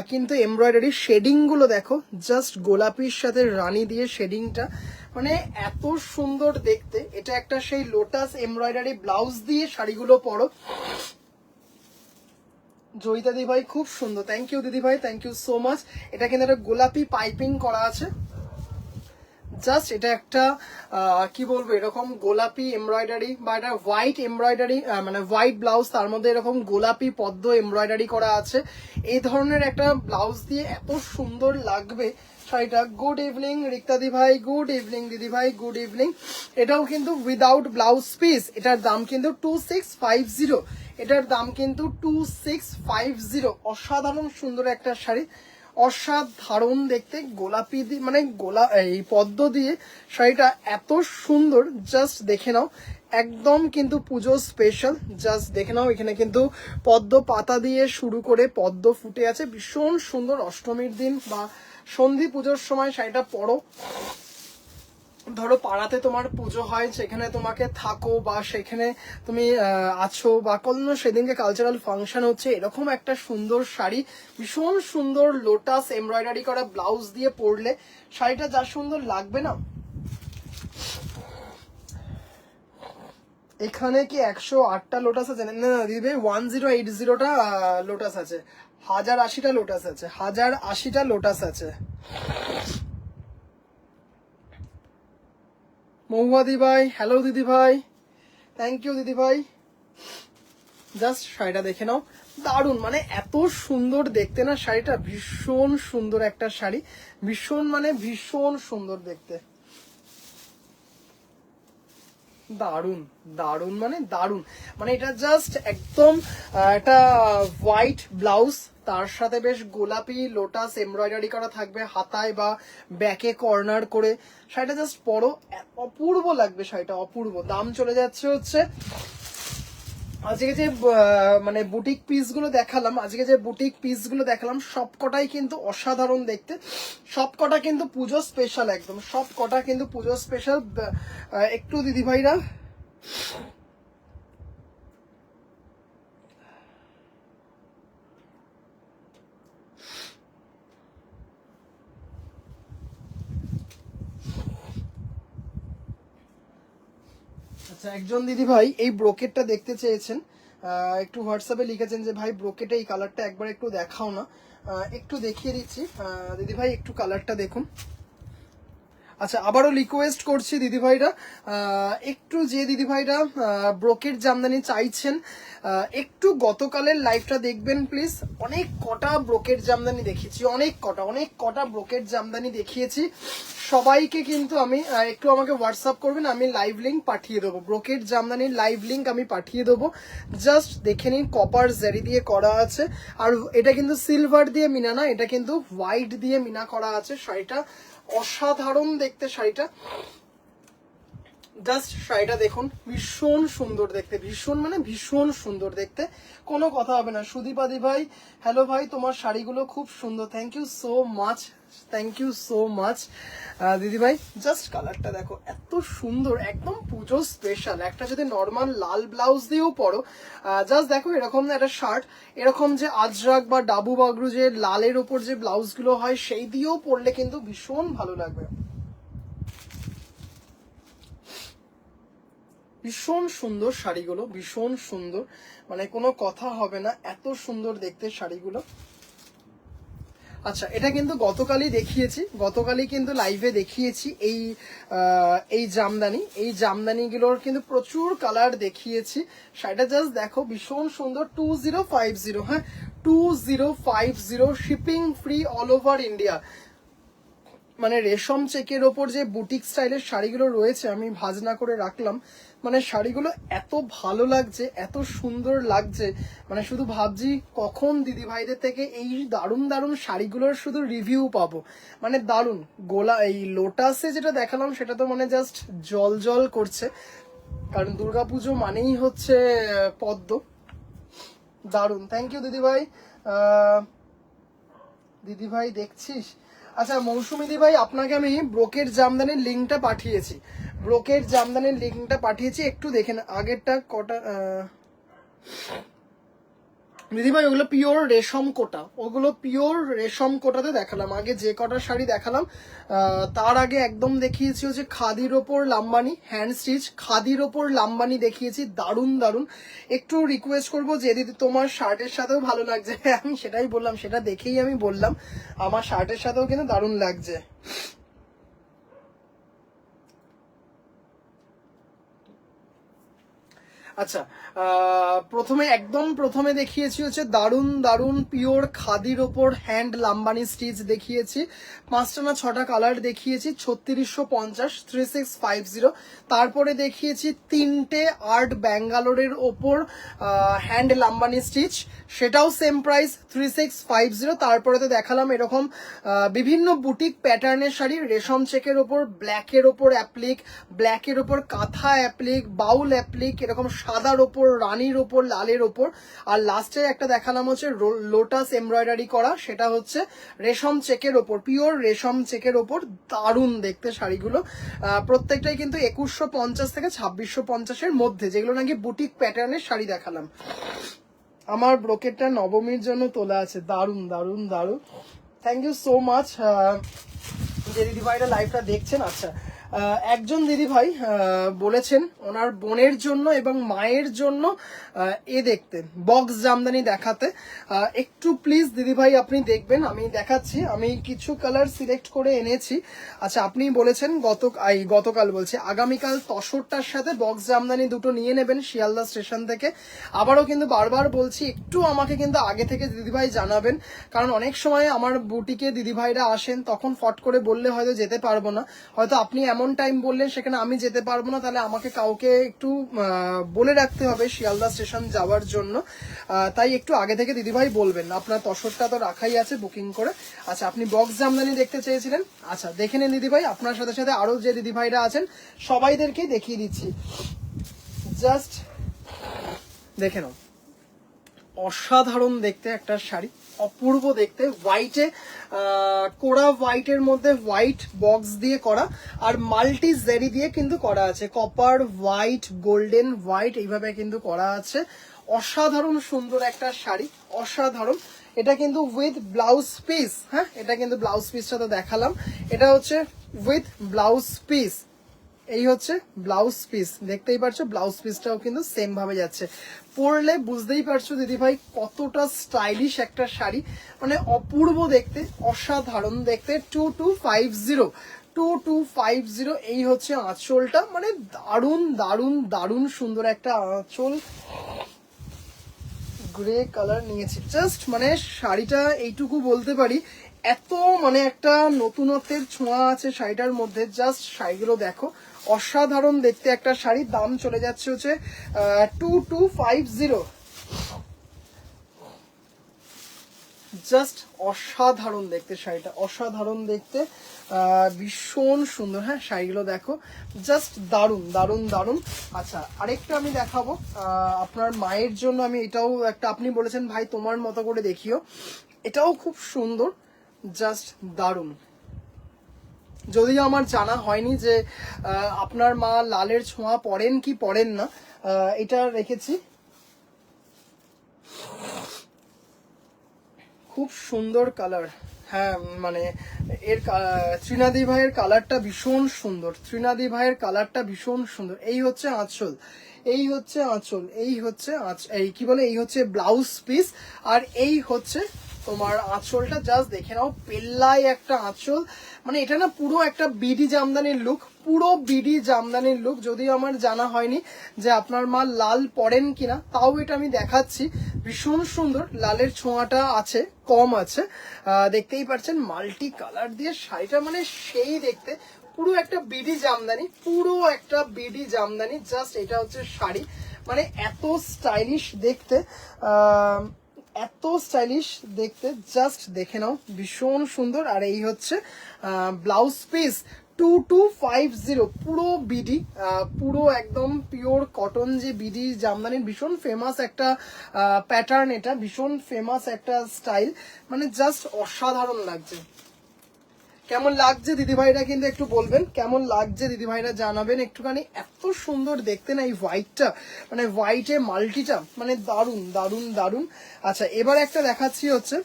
কিন্তু এমব্রয়ডারি শেডিং গুলো দেখো, জাস্ট গোলাপির সাথে রানী দিয়ে শেডিংটা, মানে এত সুন্দর দেখতে। এটা একটা সেই লোটাস এমব্রয়ডারি ব্লাউজ দিয়ে শাড়িগুলো পরো। জয়িতা দিদি ভাই খুব সুন্দর, থ্যাংক ইউ দিদি ভাই, থ্যাংক ইউ সো মাচ। এটা কিন্তু একটা গোলাপি পাইপিং করা আছে, জাস্ট এটা একটা কি বলবো, এরকম গোলাপি এমব্রয়ডারি বা এটা হোয়াইট এমব্রয়ডারি, মানে হোয়াইট ব্লাউজ, তার মধ্যে এরকম গোলাপি পদ্ম এমব্রয়ডারি করা আছে। এই ধরনের একটা ব্লাউজ দিয়ে এত সুন্দর লাগবে শাড়িটা। গুড ইভিনিং রিক্তা দি ভাই, গুড ইভিনিং দিদি ভাই, গুড ইভিনিং। এটাও কিন্তু উইদাউট ব্লাউজ পিস, এটার দাম কিন্তু 2650, এটার দাম কিন্তু 2650। অসাধারণ সুন্দর একটা শাড়ি, অসাধারণ দেখতে, গোলাপি দিয়ে মানে এই পদ্ম দিয়ে শাড়িটা এত সুন্দর, জাস্ট দেখে নাও। একদম কিন্তু পুজো স্পেশাল, জাস্ট দেখে নাও। এখানে কিন্তু পদ্ম পাতা দিয়ে শুরু করে পদ্ম ফুটে আছে, ভীষণ সুন্দর। অষ্টমীর দিন বা সন্ধি পুজোর সময় শাড়িটা পরো, ধরো পাড়াতে তোমার পুজো হয়, সেখানে তোমাকে থাকো বা সেখানে তুমি আছো, বা কোনো সেদিনকে কালচারাল ফাংশন হচ্ছে, এরকম একটা সুন্দর শাড়ি, ভীষণ সুন্দর লোটাস এমব্রয়ডারি করা ব্লাউজ দিয়ে পরলে শাড়িটা যা সুন্দর লাগবে না। এখানে কি 108টা লোটাস আছে? না দিদি, 1080টা লোটাস আছে, 1080টা লোটাস আছে, 1080টা লোটাস আছে। মহুয়া দি ভাই, হ্যালো দিদি ভাই, থ্যাংক ইউ দিদি ভাই। জাস্ট শাড়িটা দেখে নাও, দারুন, মানে এত সুন্দর দেখতে না শাড়িটা, ভীষণ সুন্দর একটা শাড়ি, ভীষণ মানে ভীষণ সুন্দর দেখতে, দারুন দারুন মানে দারুন। মানে এটা জাস্ট একদম একটা হোয়াইট ব্লাউজ, তার সাথে বেশ গোলাপি লোটাস এমব্রয়ডারি করা থাকবে হাতায় বা ব্যাকে কর্নার করে। শাড়িটা জাস্ট পরো, অপূর্ব লাগবে শাড়িটা, অপূর্ব। দাম চলে যাচ্ছে হচ্ছে, আজকে যে মানে বুটিক পিস গুলো দেখালাম, আজকে যে বুটিক পিস গুলো দেখালাম সবকটাই কিন্তু অসাধারণ দেখতে, সবকটা কিন্তু পুজো স্পেশাল, একদম সবকটা কিন্তু পুজো স্পেশাল। একটু দিদিভাইরা আচ্ছা, একজন দিদি ভাই এই ব্রোকেটটা দেখতে চেয়েছেন, একটু হোয়াটসঅ্যাপে লিখেছেন যে ভাই ব্রোকেটে এই কালারটা একবার একটু দেখাও না। একটু দেখিয়ে দিচ্ছি দিদি ভাই, একটু কালারটা দেখুন। আচ্ছা, আবারও রিকোয়েস্ট করছি দিদিভাইরা, একটু যে দিদিভাইরা ব্রোকেট জামদানি চাইছেন, একটু গতকালের লাইভটা দেখবেন প্লিজ। অনেক কটা ব্রোকেট জামদানি দেখিয়েছি, অনেক কটা ব্রোকেট জামদানি দেখিয়েছি। সবাইকে কিন্তু আমি একটু আমাকে হোয়াটসঅ্যাপ করবেন, আমি লাইভ লিঙ্ক পাঠিয়ে দেবো, ব্রোকেট জামদানির লাইভ লিঙ্ক আমি পাঠিয়ে দেবো। জাস্ট দেখে নিন, কপার জারি দিয়ে করা আছে, আর এটা কিন্তু সিলভার দিয়ে মিনা না, এটা কিন্তু হোয়াইট দিয়ে মিনা করা আছে। শাড়িটা অসাধারণ দেখতে, শাড়িটা জাস্ট শাড়িটা দেখুন, ভীষণ সুন্দর দেখতে, ভীষণ মানে ভীষণ সুন্দর দেখতে, কোনো কথা হবে না। সুদীপাদি ভাই, হ্যালো ভাই, তোমার শাড়িগুলো খুব সুন্দর, thank you so much, thank you so much দিদি ভাই। জাস্ট কালারটা দেখো, এত সুন্দর, একদম পুজো স্পেশাল। একটা যদি নর্মাল লাল ব্লাউজ দিয়েও পরো, জাস্ট দেখো এরকম একটা শার্ট, এরকম যে আজরাক বা ডাবু বাগরু যে লালের ওপর যে ব্লাউজগুলো হয় সেই দিয়েও পরলে কিন্তু ভীষণ ভালো লাগবে। ভীষণ সুন্দর শাড়িগুলো, ভীষণ সুন্দর, মানে কোনো কথা হবে না, এত সুন্দর দেখতে শাড়িগুলো। আচ্ছা, এটা কিন্তু গতকালই দেখিয়েছি, গতকালই কিন্তু লাইভে দেখিয়েছি এই জামদানি, এই জামদানিগুলোর কিন্তু প্রচুর কালার দেখিয়েছি। শাড়িটা জাস্ট দেখো, ভীষণ সুন্দর, 2050, হ্যাঁ 2050, shipping free all over India. মানে রেশম চেকের ওপর যে বুটিক স্টাইলের শাড়িগুলো রয়েছে, আমি ভাঁজ না করে রাখলাম, মানে শাড়িগুলো এত ভালো লাগছে, এত সুন্দর লাগছে, মানে শুধু ভাবছি কখন দিদি ভাইদের থেকে এই দারুণ দারুণ শাড়িগুলোর শুধু রিভিউ পাবো। মানে দারুণ, এই লোটাসে যেটা দেখালাম সেটা তো মানে জাস্ট জল জল করছে, কারণ দুর্গাপুজো মানেই হচ্ছে পদ্ম। দারুণ, থ্যাংক ইউ দিদি ভাই। দিদি ভাই দেখছিস? আচ্ছা মৌসুমী দি ভাই, আপনাকে আমি ব্রোকের জামদানির লিঙ্কটা পাঠিয়েছি, ব্রোকের জামদানির লিঙ্কটা পাঠিয়েছি, একটু দেখেন আগেরটা কটা। দিদিভাই ওগুলো পিওর রেশম কোটা, ওগুলো পিওর রেশম কোটাতে দেখালাম। আগে যে কটা শাড়ি দেখালাম তার আগে একদম দেখিয়েছি হচ্ছে খাদির ওপর লাম্বানি, হ্যান্ড স্টিচ খাদির ওপর লাম্বানি দেখিয়েছি, দারুণ দারুণ। একটু রিকোয়েস্ট করবো যে দিদি তোমার শার্টের সাথেও ভালো লাগছে, আমি সেটাই বললাম, সেটা দেখেই আমি বললাম আমার শার্টের সাথেও কিন্তু দারুণ লাগছে। আচ্ছা, প্রথমে একদম প্রথমে দেখিয়েছি হচ্ছে দারুণ দারুণ পিওর খাদির ওপর হ্যান্ড লাম্বানি স্টিচ দেখিয়েছি, 5টা না 6টা কালার দেখিয়েছি, 3650, 3650। তারপরে দেখিয়েছি 3টে আর্ট ব্যাঙ্গালোরের ওপর হ্যান্ড লাম্বানি স্টিচ, সেটাও সেম প্রাইস 3650। তারপরে তো দেখালাম এরকম বিভিন্ন বুটিক প্যাটার্নের শাড়ি, রেশম চেকের ওপর ব্ল্যাকের ওপর অ্যাপ্লিক, ব্ল্যাকের ওপর কাঁথা অ্যাপ্লিক, বাউল অ্যাপ্লিক, এরকম সাদার ওপর, রানীর ওপর, লালের ওপর। আর লাস্টে একটা দেখালাম হচ্ছে লোটাস এমব্রয়ডারি করা, সেটা হচ্ছে রেশম চেকের ওপর, পিওর রেশম চেকের ওপর, দারুণ দেখতে শাড়িগুলো। প্রত্যেকটাই কিন্তু 2150 থেকে 2650-এর মধ্যে, যেগুলো নাকি বুটিক প্যাটার্নের শাড়ি দেখালাম। আমার ব্রোকেটটা নবমীর জন্য তোলা আছে, দারুণ দারুণ দারুণ, থ্যাংক ইউ সো মাচ যে দিদিভাইরা লাইভটা দেখছেন। আচ্ছা, একজন দিদিভাই বলেছেন ওনার বোনের জন্য এবং মায়ের জন্য দেখতে বক্স জামদানি দেখাতে, একটু প্লিজ দিদিভাই আপনি দেখবেন, আমি দেখাচ্ছি, আমি কিছু কালার সিলেক্ট করে এনেছি। আচ্ছা, আপনি বলেছেন গতকাল বলছি আগামীকাল তসরটার সাথে বক্স জামদানি দুটো নিয়ে নেবেন শিয়ালদা স্টেশন থেকে। আবারও কিন্তু বারবার বলছি, একটু আমাকে কিন্তু আগে থেকে দিদিভাই জানাবেন, কারণ অনেক সময় আমার বুটিকে দিদিভাইরা আসেন, তখন ফট করে বললে হয়তো যেতে পারবো না, হয়তো আপনি এমন টাইম বললেন সেখানে আমি যেতে পারবো না, তাহলে আমাকে কাউকে একটু বলে রাখতে হবে শিয়ালদা স্টেশন যাওয়ার জন্য। তাই একটু আগে থেকে দিদিভাই বলবেন, আপনার তসরটা তো রাখাই আছে বুকিং করে। আচ্ছা, আপনি বক্স জামদানি দেখতে চেয়েছিলেন, আচ্ছা দেখে নেন দিদিভাই, আপনার সাথে সাথে আরো যে দিদিভাইরা আছেন সবাইদেরকেই দেখিয়ে দিচ্ছি, জাস্ট দেখে নাও। অসাধারণ দেখতে একটা শাড়ি, অপূর্ব দেখতে, হোয়াইটে কোরা, হোয়াইটের মধ্যে হোয়াইট বক্স দিয়ে করা, আর মাল্টি জেরি দিয়ে কিন্তু করা আছে, কপার হোয়াইট, গোল্ডেন হোয়াইট, এইভাবে কিন্তু করা আছে। অসাধারণ সুন্দর একটা শাড়ি, অসাধারণ। এটা কিন্তু উইথ ব্লাউজ পিস, হ্যাঁ এটা কিন্তু ব্লাউজ পিসটা তো দেখালাম, এটা হচ্ছে উইথ ব্লাউজ পিস, এই হচ্ছে ব্লাউজ পিস, দেখতেই পারছো ব্লাউজ পিসটাও কিন্তু সেম ভাবে যাচ্ছে। পরলে বুঝতেই পারছো দিদিভাই কতটা স্টাইলিশ একটা শাড়ি, মানে অপূর্ব দেখতে, অসাধারণ দেখতে। 2250, এই হচ্ছে আঁচলটা, মানে দারুণ দারুণ দারুণ সুন্দর একটা আঁচল, গ্রে কালার নিয়েছি। জাস্ট মানে শাড়িটা এইটুকু বলতে পারি, এত মানে একটা নতুনত্বের ছোঁয়া আছে শাড়িটার মধ্যে, জাস্ট শাড়িগুলো দেখো, অসাধারণ দেখতে একটা শাড়ি। দাম চলে যাচ্ছে হচ্ছে 2250, জাস্ট অসাধারণ দেখতে শাড়িটা, অসাধারণ দেখতে। ভীষণ সুন্দর। হ্যাঁ শাড়িগুলো দেখো, জাস্ট দারুণ দারুণ দারুণ। আচ্ছা আরেকটা আমি দেখাবো আপনার মায়ের জন্য। আমি এটাও একটা, আপনি বলেছেন ভাই তোমার মতো করে দেখিও, এটাও খুব সুন্দর, জাস্ট দারুণ। যদিও আমার জানা হয়নি যে আপনার মা লালের ছোঁয়া পরেন কি পরেন না, এটা রেখেছি। খুব সুন্দর কালার। হ্যাঁ মানে এর ত্রিনাদি ভাইয়ের কালারটা ভীষণ সুন্দর, ত্রিনাদি ভাইয়ের কালারটা ভীষণ সুন্দর। এই হচ্ছে আঁচল, এই হচ্ছে আঁচল, এই হচ্ছে এই কি বলে, এই হচ্ছে ব্লাউজ পিস, আর এই হচ্ছে তোমার আঁচলটা। জাস্ট দেখে নাও, পেল্লায় একটা আঁচল, মানে এটা না পুরো একটা বিডি জামদানির লুক, পুরো বিডি জামদানির লুক। যদিও আমার জানা হয়নি যে আপনার মা লাল পরেন কিনা, তাও এটা আমি দেখাচ্ছি। ভীষণ সুন্দর, লালের ছোঁয়াটা আছে, কম আছে, দেখতেই পাচ্ছেন। মাল্টি কালার দিয়ে শাড়িটা মানে সেই দেখতে, পুরো একটা বিডি জামদানি, পুরো একটা বিডি জামদানি। জাস্ট এটা হচ্ছে শাড়ি, মানে এত স্টাইলিশ দেখতে, এত স্টাইলিশ দেখতে, জাস্ট দেখে নাও, ভীষণ সুন্দর। আর এই হচ্ছে ব্লাউজ পিস 2250, পুরো বিডি, পুরো একদম পিওর কটন, যে বিডি জামদানির ভীষণ ফেমাস একটা প্যাটার্ন, এটা ভীষণ ফেমাস একটা স্টাইল, মানে জাস্ট অসাধারণ লাগছে। কেমন লাগছে দিদিভাইরা কিন্তু একটু বলবেন, কেমন লাগছে দিদিভাইরা জানাবেন একটুখানি। এত সুন্দর দেখতে না এই হোয়াইটটা, মানে হোয়াইটে মাল্টিটা, মানে দারুণ দারুণ দারুণ। আচ্ছা এবার একটা দেখাচ্ছি হচ্ছে,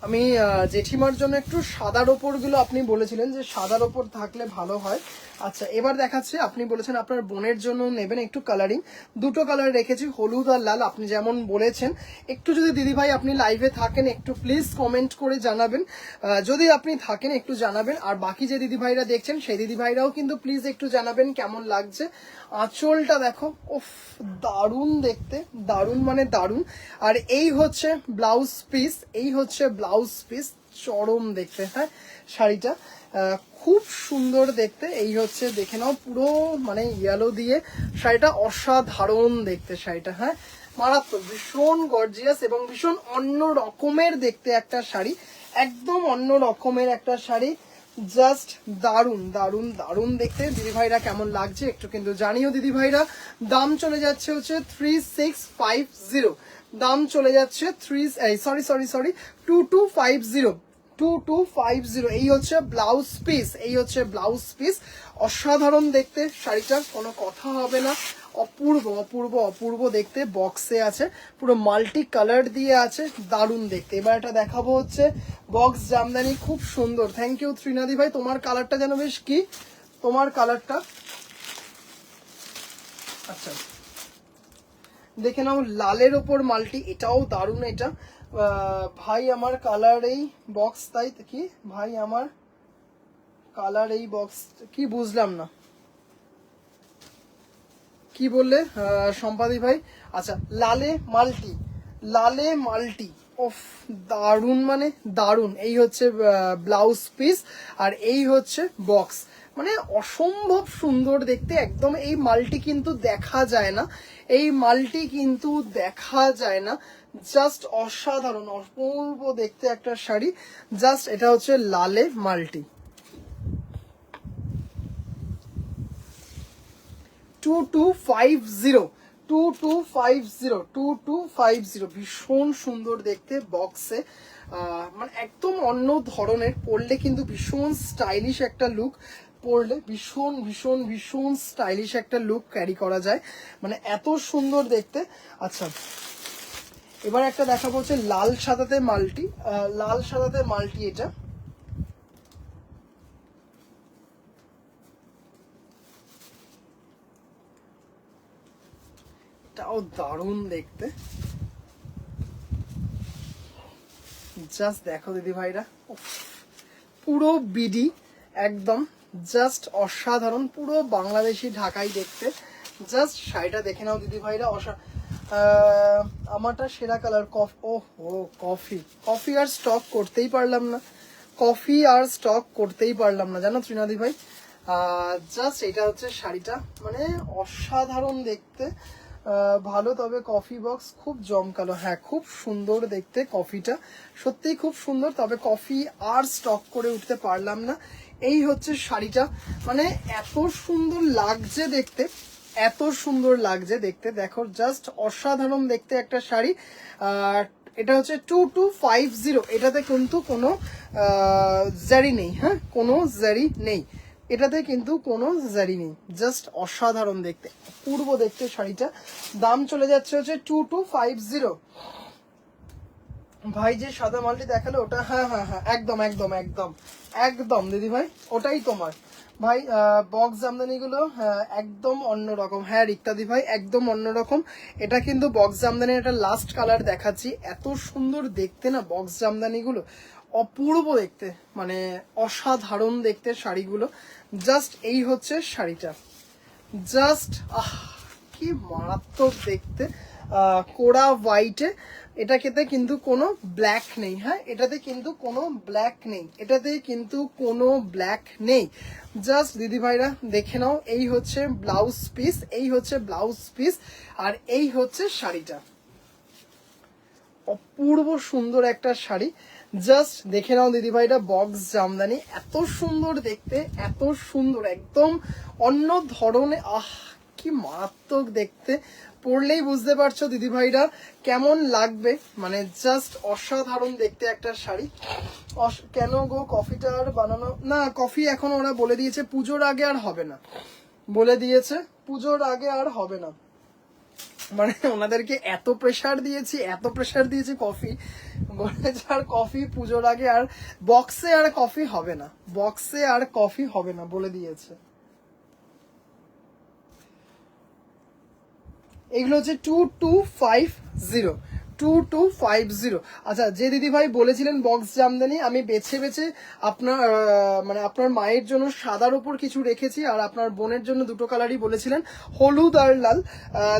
আমি জেঠিমার জন্য একটু সাদার ওপর গুলো আপনি বলেছিলেন যে সাদার ওপর থাকলে ভালো হয়। আচ্ছা এবার দেখাচ্ছি, আপনি বলেছেন আপনার বোনের জন্য নেবেন একটু কালারিং, দুটো কালার রেখেছি, হলুদ আর লাল, আপনি যেমন বলেছেন। একটু যদি দিদিভাই আপনি লাইভে থাকেন একটু প্লিজ কমেন্ট করে জানাবেন, যদি আপনি থাকেন একটু জানাবেন। আর বাকি যে দিদিভাইরা দেখছেন সেই দিদিভাইরাও কিন্তু প্লিজ একটু জানাবেন কেমন লাগছে। আঁচলটা দেখো, উফ দারুণ দেখতে, দারুণ মানে দারুণ। আর এই হচ্ছে ব্লাউজ পিস, এই হচ্ছে ব্লাউজ পিস, চরম দেখতে। হ্যাঁ শাড়িটা খুব সুন্দর দেখতে। এই হচ্ছে দেখে নাও, পুরো মানে ইয়েলো দিয়ে শাড়িটা, অসাধারণ দেখতে শাড়িটা। হ্যাঁ মারাত্মক, ভীষণ গর্জিয়াস এবং ভীষণ অন্য রকমের দেখতে একটা শাড়ি, একদম অন্য রকমের একটা শাড়ি, জাস্ট দারুণ দারুণ দারুণ দেখতে। দিদিভাইরা কেমন লাগছে একটু কিন্তু জানিও দিদিভাইরা। দাম চলে যাচ্ছে হচ্ছে 3650, দাম চলে যাচ্ছে 2250, 2250। এই হচ্ছে ব্লাউজ পিস, এই হচ্ছে ব্লাউজ পিস, অসাধারণ দেখতে শাড়িটা, কোনো কথা হবে না, অপূর্ব অপূর্ব অপূর্ব দেখতে। বক্সে আছে, পুরো মাল্টি কালার দিয়ে আছে, দারুণ দেখতে। এবার এটা দেখাবো হচ্ছে বক্স জামদানি, খুব সুন্দর। থ্যাংক ইউ ত্রিনাদি ভাই, তোমার কালারটা যেন বেশ কি, তোমার কালারটা, আচ্ছা দেখে নাও, লালের ওপর মাল্টি, এটাও দারুণ। এটা ভাই আমার কালার এই বক্স, তাই কি ভাই আমার কালার এই বক্স, কি বুঝলাম না কি বললে সম্পাদি ভাই। আচ্ছা লালে মাল্টি, লালে মাল্টি, ওফ দারুণ মানে দারুণ। এই হচ্ছে ব্লাউজ পিস, আর এই হচ্ছে বক্স, মানে অসম্ভব সুন্দর দেখতে একদম। এই মাল্টি কিন্তু দেখা যায় না, এই মাল্টি কিন্তু দেখা যায় না, জাস্ট অসাধারণ অপূর্ব দেখতে একটা শাড়ি। জাস্ট এটা হচ্ছে লালে মাল্টি, 2250, 2250, 2250, ভীষণ সুন্দর দেখতে বক্সে, মানে একদম অন্য ধরনের, পরলে কিন্তু ভীষণ স্টাইলিশ একটা লুক, পরলে ভীষণ ভীষণ ভীষণ স্টাইলিশ একটা লুক ক্যারি করা যায়, মানে এত সুন্দর দেখতে। আচ্ছা এবার একটা দেখা বলছে লাল সাদাতে মাল্টি, লাল সাদাতে মাল্টি, এটা এটাও দারুণ দেখতে। জাস্ট দেখো দিদি ভাইরা, পুরো বিডি একদম, জাস্ট অসাধারণ, পুরো বাংলাদেশি ঢাকাই দেখতে। জাস্ট শাড়িটা দেখে নাও দিদি ভাইরা, আমারটা সেরা কালার কফি, ও হো কফি, কফি আর স্টক করতেই পারলাম না, কফি আর স্টক করতেই পারলাম না জানো ত্রিনাদি ভাই। জাস্ট এটা হচ্ছে শাড়িটা, মানে অসাধারণ দেখতে, ভালো, তবে কফি বক্স খুব জমকালো। হ্যাঁ, খুব সুন্দর দেখতে কফিটা, সত্যিই খুব সুন্দর, তবে কফি আর স্টক করে উঠতে পারলাম না। এই হচ্ছে শাড়িটা, মানে এত সুন্দর লাগছে দেখতে, এত সুন্দর লাগছে দেখতে, দেখো জাস্ট অসাধারণ দেখতে একটা শাড়ি। আর এটা হচ্ছে 2250, এটাতে কিন্তু কোনো জারি নেই, হ্যাঁ কোনো জারি নেই, এটাতে কিন্তু কোনো জারি নেই, জাস্ট অসাধারণ দেখতে, পূর্ব দেখতে শাড়িটা। দাম চলে যাচ্ছে হচ্ছে 2250। ভাই যে সাদা মালটি দেখালো ওটা, হ্যাঁ হ্যাঁ হ্যাঁ, একদম একদম একদম একদম দিদি ভাই, ওটাই তোমার ভাই। বক্স জামদানি গুলো একদম অন্যরকম। হ্যাঁ রিক্তাদি ভাই, একদম অন্যরকম। এটা কিন্তু বক্স জামদানির একটা লাস্ট কালার দেখাচ্ছি, এত সুন্দর দেখতে না বক্স জামদানি গুলো, অপূর্ব দেখতে, মানে অসাধারণ দেখতে শাড়িগুলো। জাস্ট এই হচ্ছে শাড়িটা, জাস্ট কি মারাত্মক দেখতে, কোড়া হোয়াইটে, এটাতে কিন্তু কোনো ব্ল্যাক নেই, হ্যাঁ এটাতে কিন্তু কোনো ব্ল্যাক নেই, এটাতে কিন্তু কোনো ব্ল্যাক নেই। জাস্ট দিদি ভাইরা দেখে নাও, এই হচ্ছে ব্লাউজ পিস, এই হচ্ছে ব্লাউজ পিস, আর এই হচ্ছে শাড়িটা, অপূর্ব সুন্দর একটা শাড়ি। জাস্ট দেখে নাও দিদি ভাইরা, বক্স জামদানি এত সুন্দর দেখতে, এত সুন্দর, একদম অন্য ধরনের, কি মারাত্মক দেখতে, পরলেই বুঝতে পারছো দিদি ভাইরা কেমন লাগবে, মানে জাস্ট অসাধারণ দেখতে একটা শাড়ি। কেন গো কফিটা আর বানানো না? কফি এখন ওরা বলে দিয়েছে পুজোর আগে আর হবে না, বলে দিয়েছে পুজোর আগে আর হবে না, মানে ওনাদেরকে এত প্রেসার দিয়েছি, এত প্রেসার দিয়েছি, কফি বলেছে আর কফি পুজোর আগে আর বক্সে আর কফি হবে না, বক্সে আর কফি হবে না বলে দিয়েছে। এগুলো হচ্ছে 2250, 2250। আচ্ছা, যে দিদি ভাই বলেছিলেন বক্স জামদানি, আমি বেছে বেছে আপনার মানে আপনার মায়ের জন্য সাদার উপর কিছু রেখেছি, আর আপনার বোনের জন্য দুটো কালারই বলেছিলেন, হলুদ আর লাল,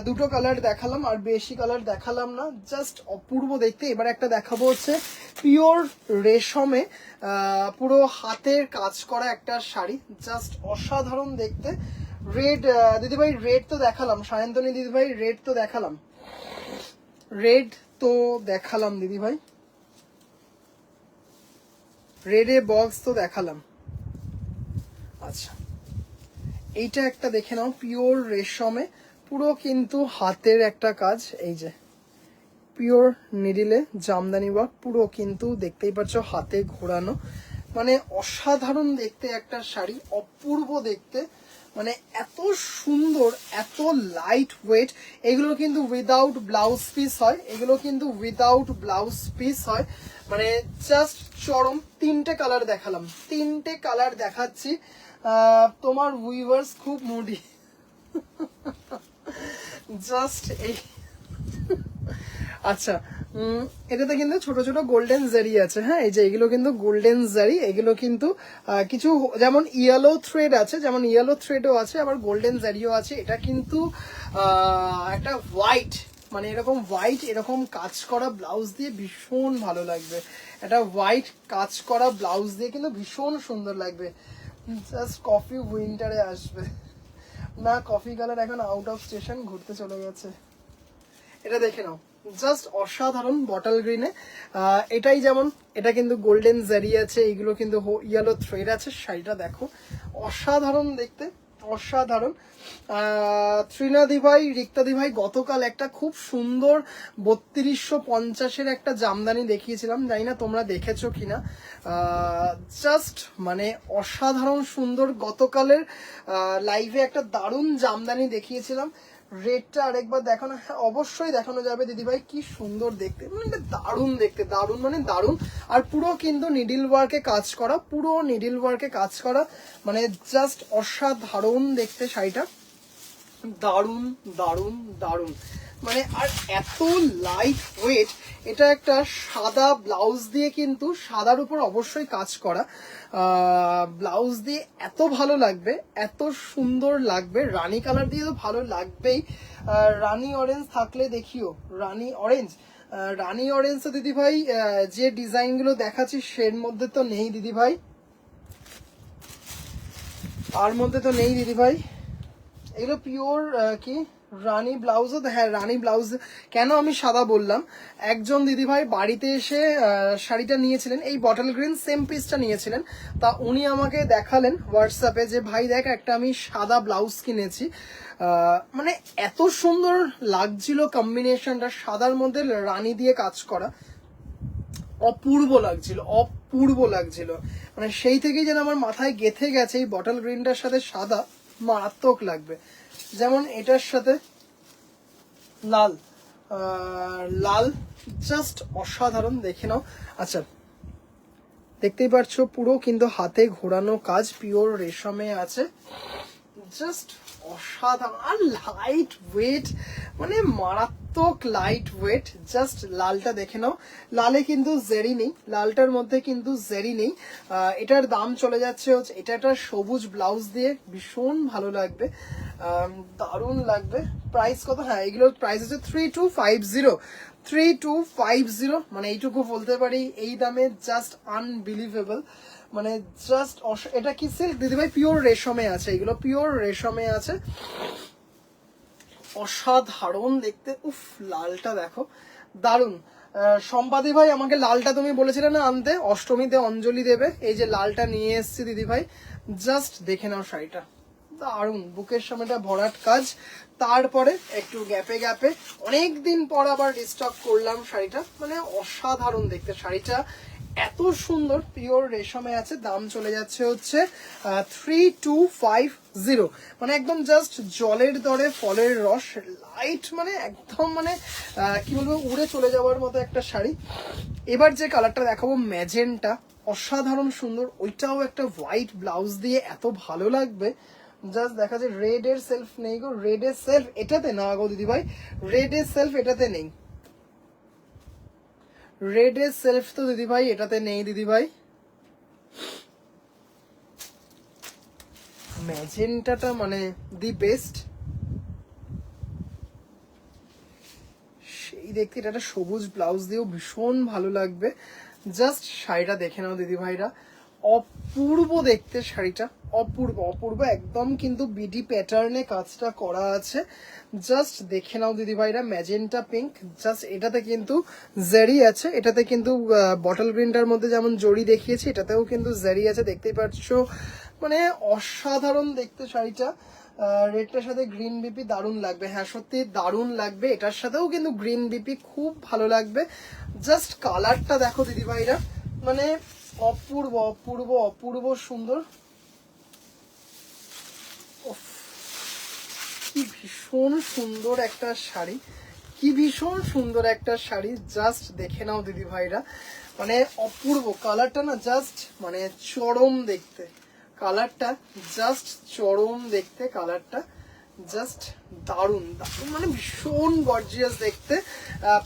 দুটো কালার দেখালাম, আর বেশি কালার দেখালাম না, জাস্ট অপূর্ব দেখতে। এবার একটা দেখাবো হচ্ছে পিওর রেশমে পুরো হাতের কাজ করা একটা শাড়ি, জাস্ট অসাধারণ দেখতে। রেড দিদিভাই, রেড তো দেখালাম, সায়ন্তনী দিদিভাই রেড তো দেখালাম, রেড তো দেখালাম দিদিভাই, রেডে বক্স তো দেখালাম। আচ্ছা, এইটা একটা দেখে নাও, পিওর রেশমে পুরো কিন্তু হাতের একটা কাজ, এই যে পিওর নিডিলে জামদানি ওয়ার্ক, পুরো কিন্তু দেখতেই পাচ্ছ হাতে ঘোরানো, মানে অসাধারণ দেখতে একটা শাড়ি, অপূর্ব দেখতে, মানে এত সুন্দর, এত লাইট ওয়েট। এগুলো কিন্তু উইদাউট ব্লাউজ পিস হয়, এগুলো কিন্তু উইদাউট ব্লাউজ পিস হয়, মানে জাস্ট চরম। তিনটে কালার দেখালাম, তিনটে কালার দেখাচ্ছি, তোমার উইভার্স খুব মুডি, জাস্ট এই। আচ্ছা, এটাতে কিন্তু ছোট ছোট গোল্ডেন জারি আছে, হ্যাঁ এই যে এগুলো কিন্তু গোল্ডেন জারি, এগুলো কিন্তু কিছু যেমন ইয়েলো থ্রেড আছে, যেমন ইয়েলো থ্রেডও আছে, আবার গোল্ডেন জারিও আছে। এটা কিন্তু একটা হোয়াইট, মানে এরকম হোয়াইট এরকম কাজ করা ব্লাউজ দিয়ে ভীষণ ভালো লাগবে, একটা হোয়াইট কাজ করা ব্লাউজ দিয়ে কিন্তু ভীষণ সুন্দর লাগবে। জাস্ট কফি উইন্টারে আসবে না, কফি কালার এখন আউট অফ স্টেশন ঘুরতে চলে গেছে। এটা দেখে নাও, জাস্ট অসাধারণ বটল গ্রিনে, এটাই যেমন, এটা কিন্তু গোল্ডেন জারি আছে, এইগুলো কিন্তু ইয়েলো থ্রেড আছে। শাড়িটা দেখো, অসাধারণ দেখতে, অসাধারণ। ত্রিনাদি ভাই, রিক্তাদি ভাই, গতকাল একটা খুব সুন্দর 3250-এর একটা জামদানি দেখিয়েছিলাম, জানি না তোমরা দেখেছো কিনা, জাস্ট মানে অসাধারণ সুন্দর। গতকালের লাইভে একটা দারুণ জামদানি দেখিয়েছিলাম, রেডটা আরেকবার দেখানো, হ্যাঁ অবশ্যই দেখানো যাবে দিদিভাই, কি সুন্দর দেখতে, মানে দারুণ দেখতে, দারুণ মানে দারুণ। আর পুরো কিন্তু নিডিল ওয়ার্কে কাজ করা, পুরো নিডিল ওয়ার্কে কাজ করা, মানে জাস্ট অসাধারণ দেখতে শাড়িটা, দারুণ দারুণ দারুণ, মানে আর এত লাইট ওয়েট। এটা একটা সাদা ব্লাউজ দিয়ে, কিন্তু সাদার উপর অবশ্যই কাজ করা ব্লাউজ দিয়ে এত ভালো লাগবে, এত সুন্দর লাগবে। রানী কালার দিয়ে তো ভালো লাগবেই, রানী অরেঞ্জ থাকলে দেখিও, রানী অরেঞ্জ, রানী অরেঞ্জ তো দিদি ভাই যে ডিজাইনগুলো দেখাচ্ছি সের মধ্যে তো নেই দিদি ভাই, আর মধ্যে তো নেই দিদি ভাই, এগুলো পিওর কি রানী ব্লাউজও, হ্যাঁ রানী ব্লাউজ। কেন আমি সাদা বললাম, একজন দিদিভাই বাড়িতে এসে শাড়িটা নিয়েছিলেন, এই বটল গ্রিন সেম পিসটা নিয়েছিলেন। তা উনি আমাকে দেখালেন হোয়াটসঅ্যাপে যে ভাই দেখ একটা আমি সাদা ব্লাউজ কিনেছি, মানে এত সুন্দর লাগছিল কম্বিনেশনটা, সাদার মধ্যে রানী দিয়ে কাজ করা, অপূর্ব লাগছিল, অপূর্ব লাগছিল। মানে সেই থেকেই যেন আমার মাথায় গেথে গেছে এই বটল গ্রিনটার সাথে সাদা মারাত্মক লাগবে। যেমন এটার সাথে লাল, লাল জাস্ট অসাধারণ, দেখে নাও। আচ্ছা দেখতেই পাচ্ছ পুরো কিন্তু হাতে ঘোরানো কাজ, পিওর রেশমে আছে, জাস্ট অসাধারণ। আর লাইট ওয়েট, মানে মারাত্মক লাইট ওয়েট। জাস্ট লালটা দেখে নাও, লালে কিন্তু জেরি নেই, লালটার মধ্যে কিন্তু জেরি নেই। এটার দাম চলে যাচ্ছে হচ্ছে, এটা একটা সবুজ ব্লাউজ দিয়ে ভীষণ ভালো লাগবে, দারুণ লাগবে। প্রাইস কত? হ্যাঁ এগুলোর প্রাইস হচ্ছে 3250, 3250, মানে এইটুকু বলতে পারি, এই দামে জাস্ট আনবিলিভেবল। মানে জাস্ট এটা কি সিল্ক দিদিভাই? পিওর রেশমে আছে, এগুলো পিওর রেশমে আছে, অসাধারণ দেখতে। উফ লালটা দেখো, দারুণ। সম্পাদি ভাই আমাকে লালটা তুমি বলেছিলে না আনতে, অষ্টমীতে অঞ্জলি দেবে, এই যে লালটা নিয়ে এসছি দিদিভাই, জাস্ট দেখে নাও শাড়িটা, দারুণ। বুকের সামনেটা ভরাট কাজ, তারপরে একটু গ্যাপে গ্যাপে অনেক দিন পর আবার রিস্টক করলাম শাড়িটা, মানে অসাধারণ দেখতে শাড়িটা, এত সুন্দর, পিওর রেশমে আছে। দাম চলে যাচ্ছে হচ্ছে 3250, মানে একদম জাস্ট জলের দরে ফলের রস, লাইট, মানে একদম মানে কি বলবো, উড়ে চলে যাওয়ার মতো একটা শাড়ি। এবার যে কালারটা দেখাবো ম্যাজেন্টা, অসাধারণ সুন্দর, ওইটাও একটা হোয়াইট ব্লাউজ দিয়ে এত ভালো লাগবে। জাস্ট দেখা যায় রেড এর সেলফ নেই গো, রেড এর সেলফ এটাতে না গো দিদিভাই, রেড এর সেলফ এটাতে নেই, রেড এর সেলফ তো দিদিভাই এটাতে নেই দিদিভাই। ম্যাজেন্টাটা মানে দি বেস্ট, সেই দেখতে এটা একটা সবুজ ব্লাউজ দিয়েও ভীষণ ভালো লাগবে। জাস্ট শাড়িটা দেখে নাও দিদিভাইরা, অপূর্ব দেখতে শাড়িটা, অপূর্ব অপূর্ব একদম, কিন্তু বিডি প্যাটার্নে কাজটা করা আছে, জাস্ট দেখে নাও দিদিভাইরা। ম্যাজেন্টা পিঙ্ক, জাস্ট এটাতে কিন্তু জেরি আছে, এটাতে কিন্তু বটল গ্রিনটার মধ্যে যেমন জড়ি দেখিয়েছি, এটাতেও কিন্তু জেরি আছে, দেখতেই পাচ্ছ, মানে অসাধারণ দেখতে শাড়িটা। রেডটার সাথে গ্রিন বিপি দারুণ লাগবে, হ্যাঁ সত্যি দারুণ লাগবে, এটার সাথেও কিন্তু গ্রিন বিপি খুব ভালো লাগবে। জাস্ট কালারটা দেখো দিদিভাইরা, মানে অপূর্ব অপূর্ব অপূর্ব সুন্দর। কি ভীষণ সুন্দর একটা শাড়ি, কি ভীষণ সুন্দর একটা শাড়ি, জাস্ট দেখে নাও দিদি ভাইরা, মানে অপূর্ব কালারটা না, জাস্ট মানে চরম দেখতে কালারটা, জাস্ট চরম দেখতে কালারটা, জাস্ট দারুণ দারুণ, মানে ভীষণ গর্জিয়াস দেখতে।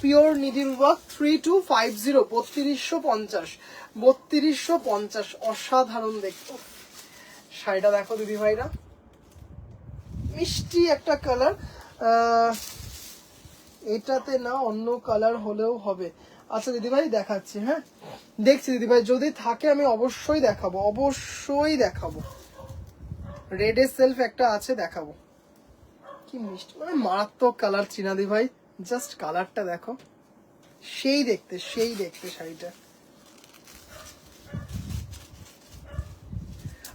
পিওর নিডিল ওয়ার্ক, 3250, 3250, 3250, অসাধারণ দেখতে। শাড়িটা দেখো দিদি ভাইরা, মিষ্টি একটা কালার, এটাতে না অন্য কালার হলেও হবে। আচ্ছা দিদিভাই দেখাচ্ছি, হ্যাঁ দেখছি দিদিভাই, যদি থাকে আমি অবশ্যই দেখাবো, অবশ্যই দেখাবো। রেড এর সেলফ একটা আছে, দেখাবো। কি মিষ্টি, মানে মারাত্মক কালার চিনা দিভাই, জাস্ট কালারটা দেখো, সেই দেখতে সেই দেখতে শাড়িটা।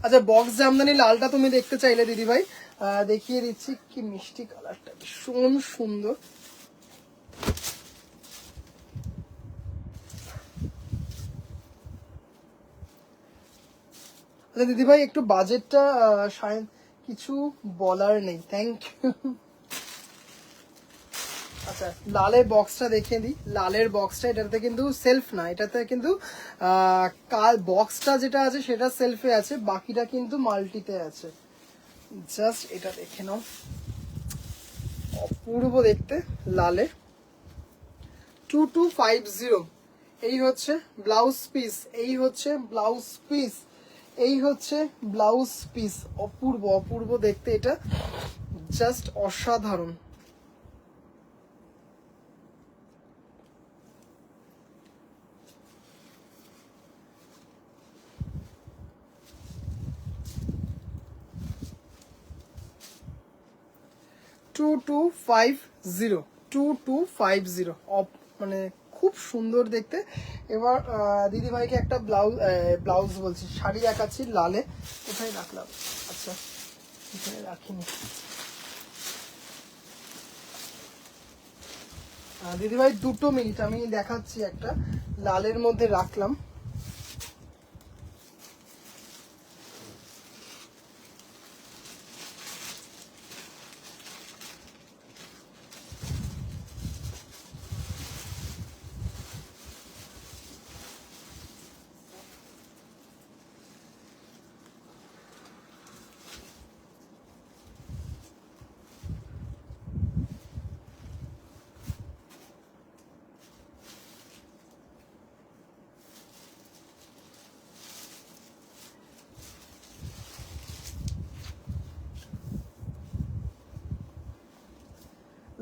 আচ্ছা বক্স জামদানি লালটা তুমি দেখতে চাইলে দিদিভাই দেখিয়ে দিচ্ছি, কি মিষ্টি কালারটা, ভীষণ সুন্দর। আচ্ছা দিদিভাই একটু বাজেটটা কিছু বলার নেই, থ্যাংক ইউ। আচ্ছা লালের বক্সটা দেখে দিই, লালের বক্সটা, এটাতে কিন্তু সেলফ না, এটাতে কিন্তু বক্সটা যেটা আছে সেটা সেলফে আছে, বাকিটা কিন্তু মাল্টিতে আছে। জাস্ট এটা দেখে নাও, অপূর্ব দেখতে লালে। 2250, এই হচ্ছে ব্লাউজ পিস, এই হচ্ছে ব্লাউজ পিস, এই হচ্ছে ব্লাউজ পিস, অপূর্ব অপূর্ব দেখতে এটা, জাস্ট অসাধারণ। 2250 2250 মানে খুব সুন্দর দেখতে। এবার দিদি ভাইকে একটা ব্লাউজ বলছি, শাড়ি দেখাচ্ছি লালে। কোথায় রাখলাম? আচ্ছা এখানে রাখিনি। দিদি ভাই 2 মিনিট আমি দেখাচ্ছি, একটা লালের মধ্যে রাখলাম।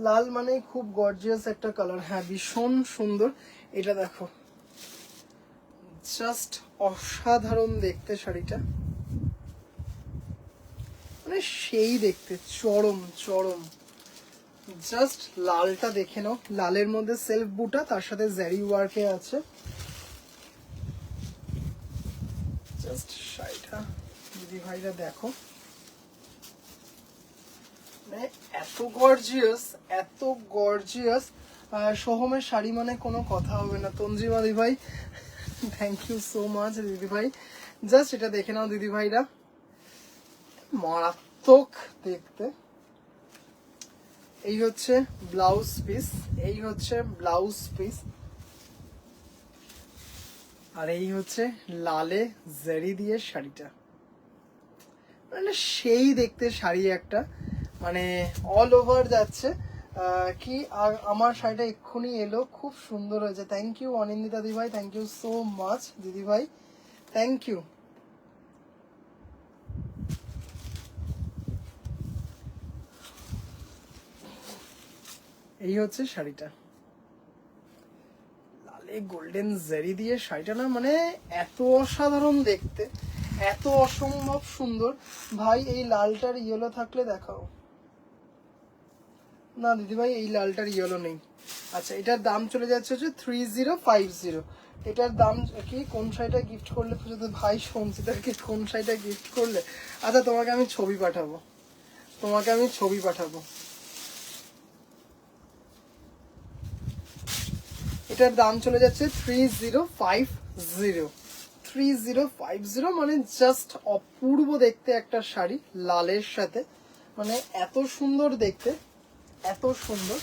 লাল মানে খুব গর্জিয়াস একটা কালার, হ্যাঁ ভীষণ সুন্দর। এটা দেখো জাস্ট অসাধারণ দেখতে শাড়িটা, মানে সেই দেখতে চরম চরম। জাস্ট লালটা দেখে নাও, লালের মধ্যে সেলফ বুটা, তার সাথে জারি ওয়ার্কে আছে। জাস্ট শাড়িটা দিদি ভাইরা দেখো, মানে এত গর্জিয়াস এত গর্জিয়াস। সোহমের শাড়ি মানে কোনো কথা হবে না। তঞ্জিমা দিদি ভাই থ্যাংক ইউ সো মাচ দিদি ভাই। জাস্ট এটা দেখে নাও দিদি ভাইরা, মারাত্মক দেখতে। এই হচ্ছে ব্লাউজ পিস, এই হচ্ছে ব্লাউজ পিস, আর এই হচ্ছে লালে জারি দিয়ে শাড়িটা, মানে সেই দেখতে শাড়ি একটা, মানে অল ওভার যাচ্ছে। কি আর আমার শাড়িটা এক্ষুনি এলো, খুব সুন্দর হয়েছে। থ্যাংক ইউ অনিন্দিতা দিদি ভাই, থ্যাংক ইউ সো মাচ দিদি ভাই, থ্যাংক ইউ। এই হচ্ছে শাড়িটা, লালে গোল্ডেন জারি দিয়ে শাড়িটা, না মানে এত অসাধারণ দেখতে, এত অসম্ভব সুন্দর। ভাই এই লালটার ইয়েলো থাকলে দেখাও। না দিদি ভাই এই লালটার ইয়েলো নেই। আচ্ছা এটার দাম চলে যাচ্ছে হচ্ছে 3050। এটার দাম কি, কোন শাড়িটা গিফট করলে পুজোতে? ভাই সঞ্চিতাকে কোন শাড়িটা গিফট করলে? আচ্ছা তোমাকে আমি ছবি পাঠাবো, তোমাকে আমি ছবি পাঠাবো। এটার দাম চলে যাচ্ছে 3050। 3050 মানে জাস্ট অপূর্ব দেখতে একটা শাড়ি লালের সাথে, মানে এত সুন্দর দেখতে, এত সুন্দর।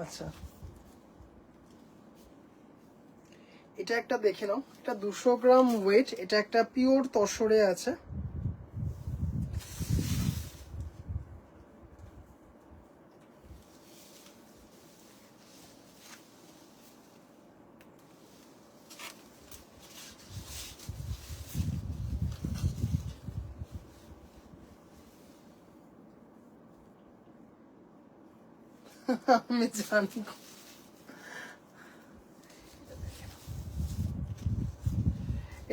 আচ্ছা এটা একটা দেখে নাও, এটা 200 গ্রাম ওয়েট, এটা একটা পিওর তসরে আছে। আমি জানি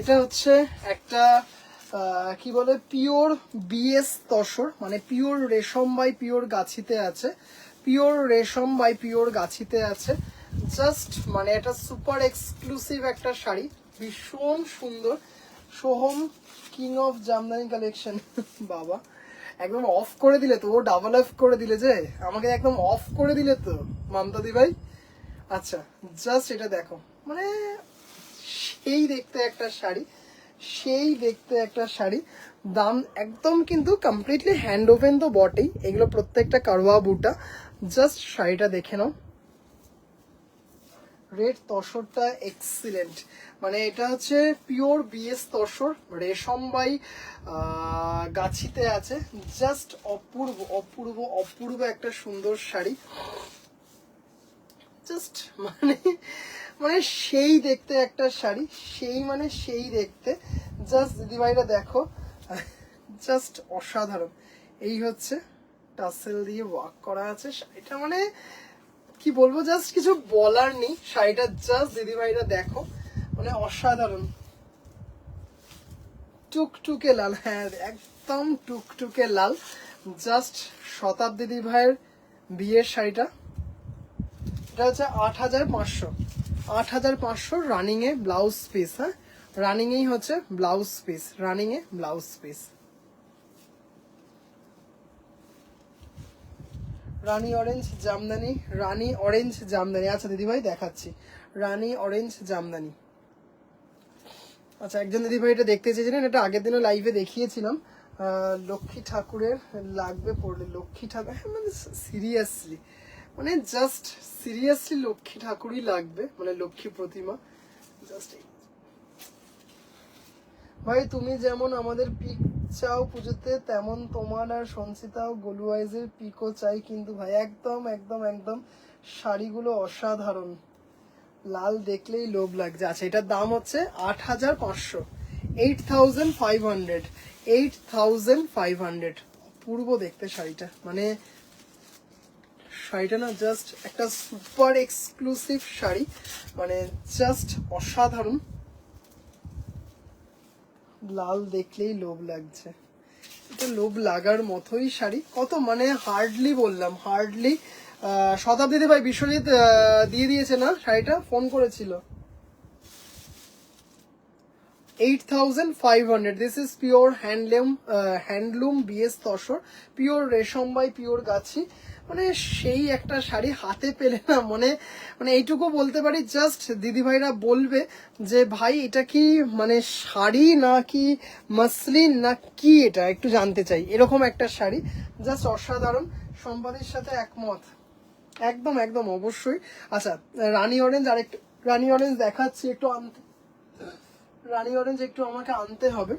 এটা হচ্ছে একটা কি বলে পিওর বিএস তসর, মানে পিওর রেশম বাই পিওর গাছিতে আছে, পিওর রেশম বাই পিওর গাছিতে আছে। জাস্ট মানে এটা সুপার এক্সক্লুসিভ একটা শাড়ি, ভীষণ সুন্দর। Soham king of Jamdani collection বাবা একদম অফ করে দিলে তো, ও ডাবল অফ করে দিলে যে, আমাকে একদম অফ করে দিলে তো মামতাদি ভাই। আচ্ছা জাস্ট এটা দেখো, মানে সেই দেখতে একটা শাড়ি, সেই দেখতে একটা শাড়ি। দাম একদম কিন্তু কমপ্লিটলি হ্যান্ড ওভেন তো বটেই, এগুলো প্রত্যেকটা কারওয়া বুটা। জাস্ট শাড়িটা দেখে নাও, রেড তসরটা এক্সিলেন্ট, মানে এটা হচ্ছে পিওর বিএস তসর, রেশম বাই গাছিতে আছে। জাস্ট অপূর্ব অপূর্ব অপূর্ব একটা সুন্দর শাড়ি, জাস্ট মানে মানে সেই দেখতে একটা শাড়ি, সেই মানে সেই দেখতে। জাস্ট দিদিভাইরা দেখো, জাস্ট অসাধারণ। এই হচ্ছে টাসেল দিয়ে ওয়ার্ক করা আছে শাড়িটা, মানে কি বলবো, জাস্ট কিছু বলার নেই শাড়িটা। জাস্ট দিদিভাইরা দেখো, মানে অসাধারণ। টুকটুকে লাল, হ্যাঁ একদম টুকটুকে লাল, জাস্ট শতাব্দী দিদি ভাইয়ের বিয়ের শাড়িটা। এটা হচ্ছে 8,500, 8,500 রানিং এ ব্লাউজ পিস। হ্যাঁ, রানিং এই হচ্ছে ব্লাউজ পিস, রানিং এ ব্লাউজ পিস। রানী অরেঞ্জ জামদানি, রানী অরেঞ্জ জামদানি। আচ্ছা দিদিভাই দেখাচ্ছি, রানী অরেঞ্জ জামদানি। আচ্ছা, একজন দিদিভাই এটা দেখতে চেয়েছিলেন, এটা আগের দিনও লাইভে দেখিয়েছিলাম। লক্ষ্মী ঠাকুরের লাগবে পড়লে, লক্ষ্মী ঠাকুর, হ্যাঁ মানে সিরিয়াসলি, মানে জাস্ট সিরিয়াসলি লক্ষ্মী ঠাকুরই লাগবে, মানে লক্ষ্মী প্রতিমা। জাস্ট ভাই তুমি যেমন আমাদের পিক চাও পুজোতে, তেমন তোমার আর সঞ্চিতাও গোলুয়াইজের পিকও চাই কিন্তু ভাই। একদম একদম একদম, শাড়িগুলো অসাধারণ, লাল দেখলেই লোভ লাগছে। আচ্ছা, এটার দাম হচ্ছে 8,500, 8,500, 8,500। অপূর্ব দেখতে শাড়িটা, মানে শাড়িটা না জাস্ট একটা সুপার এক্সক্লুসিভ শাড়ি, মানে জাস্ট অসাধারণ, লাল দেখলেই লোভ লাগছে। এটা লোভ লাগার মতোই শাড়ি। কত মানে হার্ডলি বললাম, হার্ডলি। শতাব্দীতে ভাই বিশ্বজিৎ দিয়ে দিয়েছে না শাড়িটা, ফোন করেছিল। 8,500, this is pure handloom BS tussar, pure রেশম বাই পিওর গাছি। মানে সেই একটা শাড়ি হাতে পেলে না, মানে মানে এইটুকু বলতে পারি, জাস্ট দিদিভাইরা বলবে যে ভাই এটা কি মানে শাড়ি না কি মাসলিন না কি, এটা একটু জানতে চাই, এরকম একটা শাড়ি, জাস্ট অসাধারণ। সম্পাদির সাথে একমত, একদম একদম অবশ্যই। আচ্ছা, রানী অরেঞ্জ, আরেকটু রানী অরেঞ্জ দেখাচ্ছি, একটু আনতে, রানী অরেঞ্জ একটু আমাকে আনতে হবে।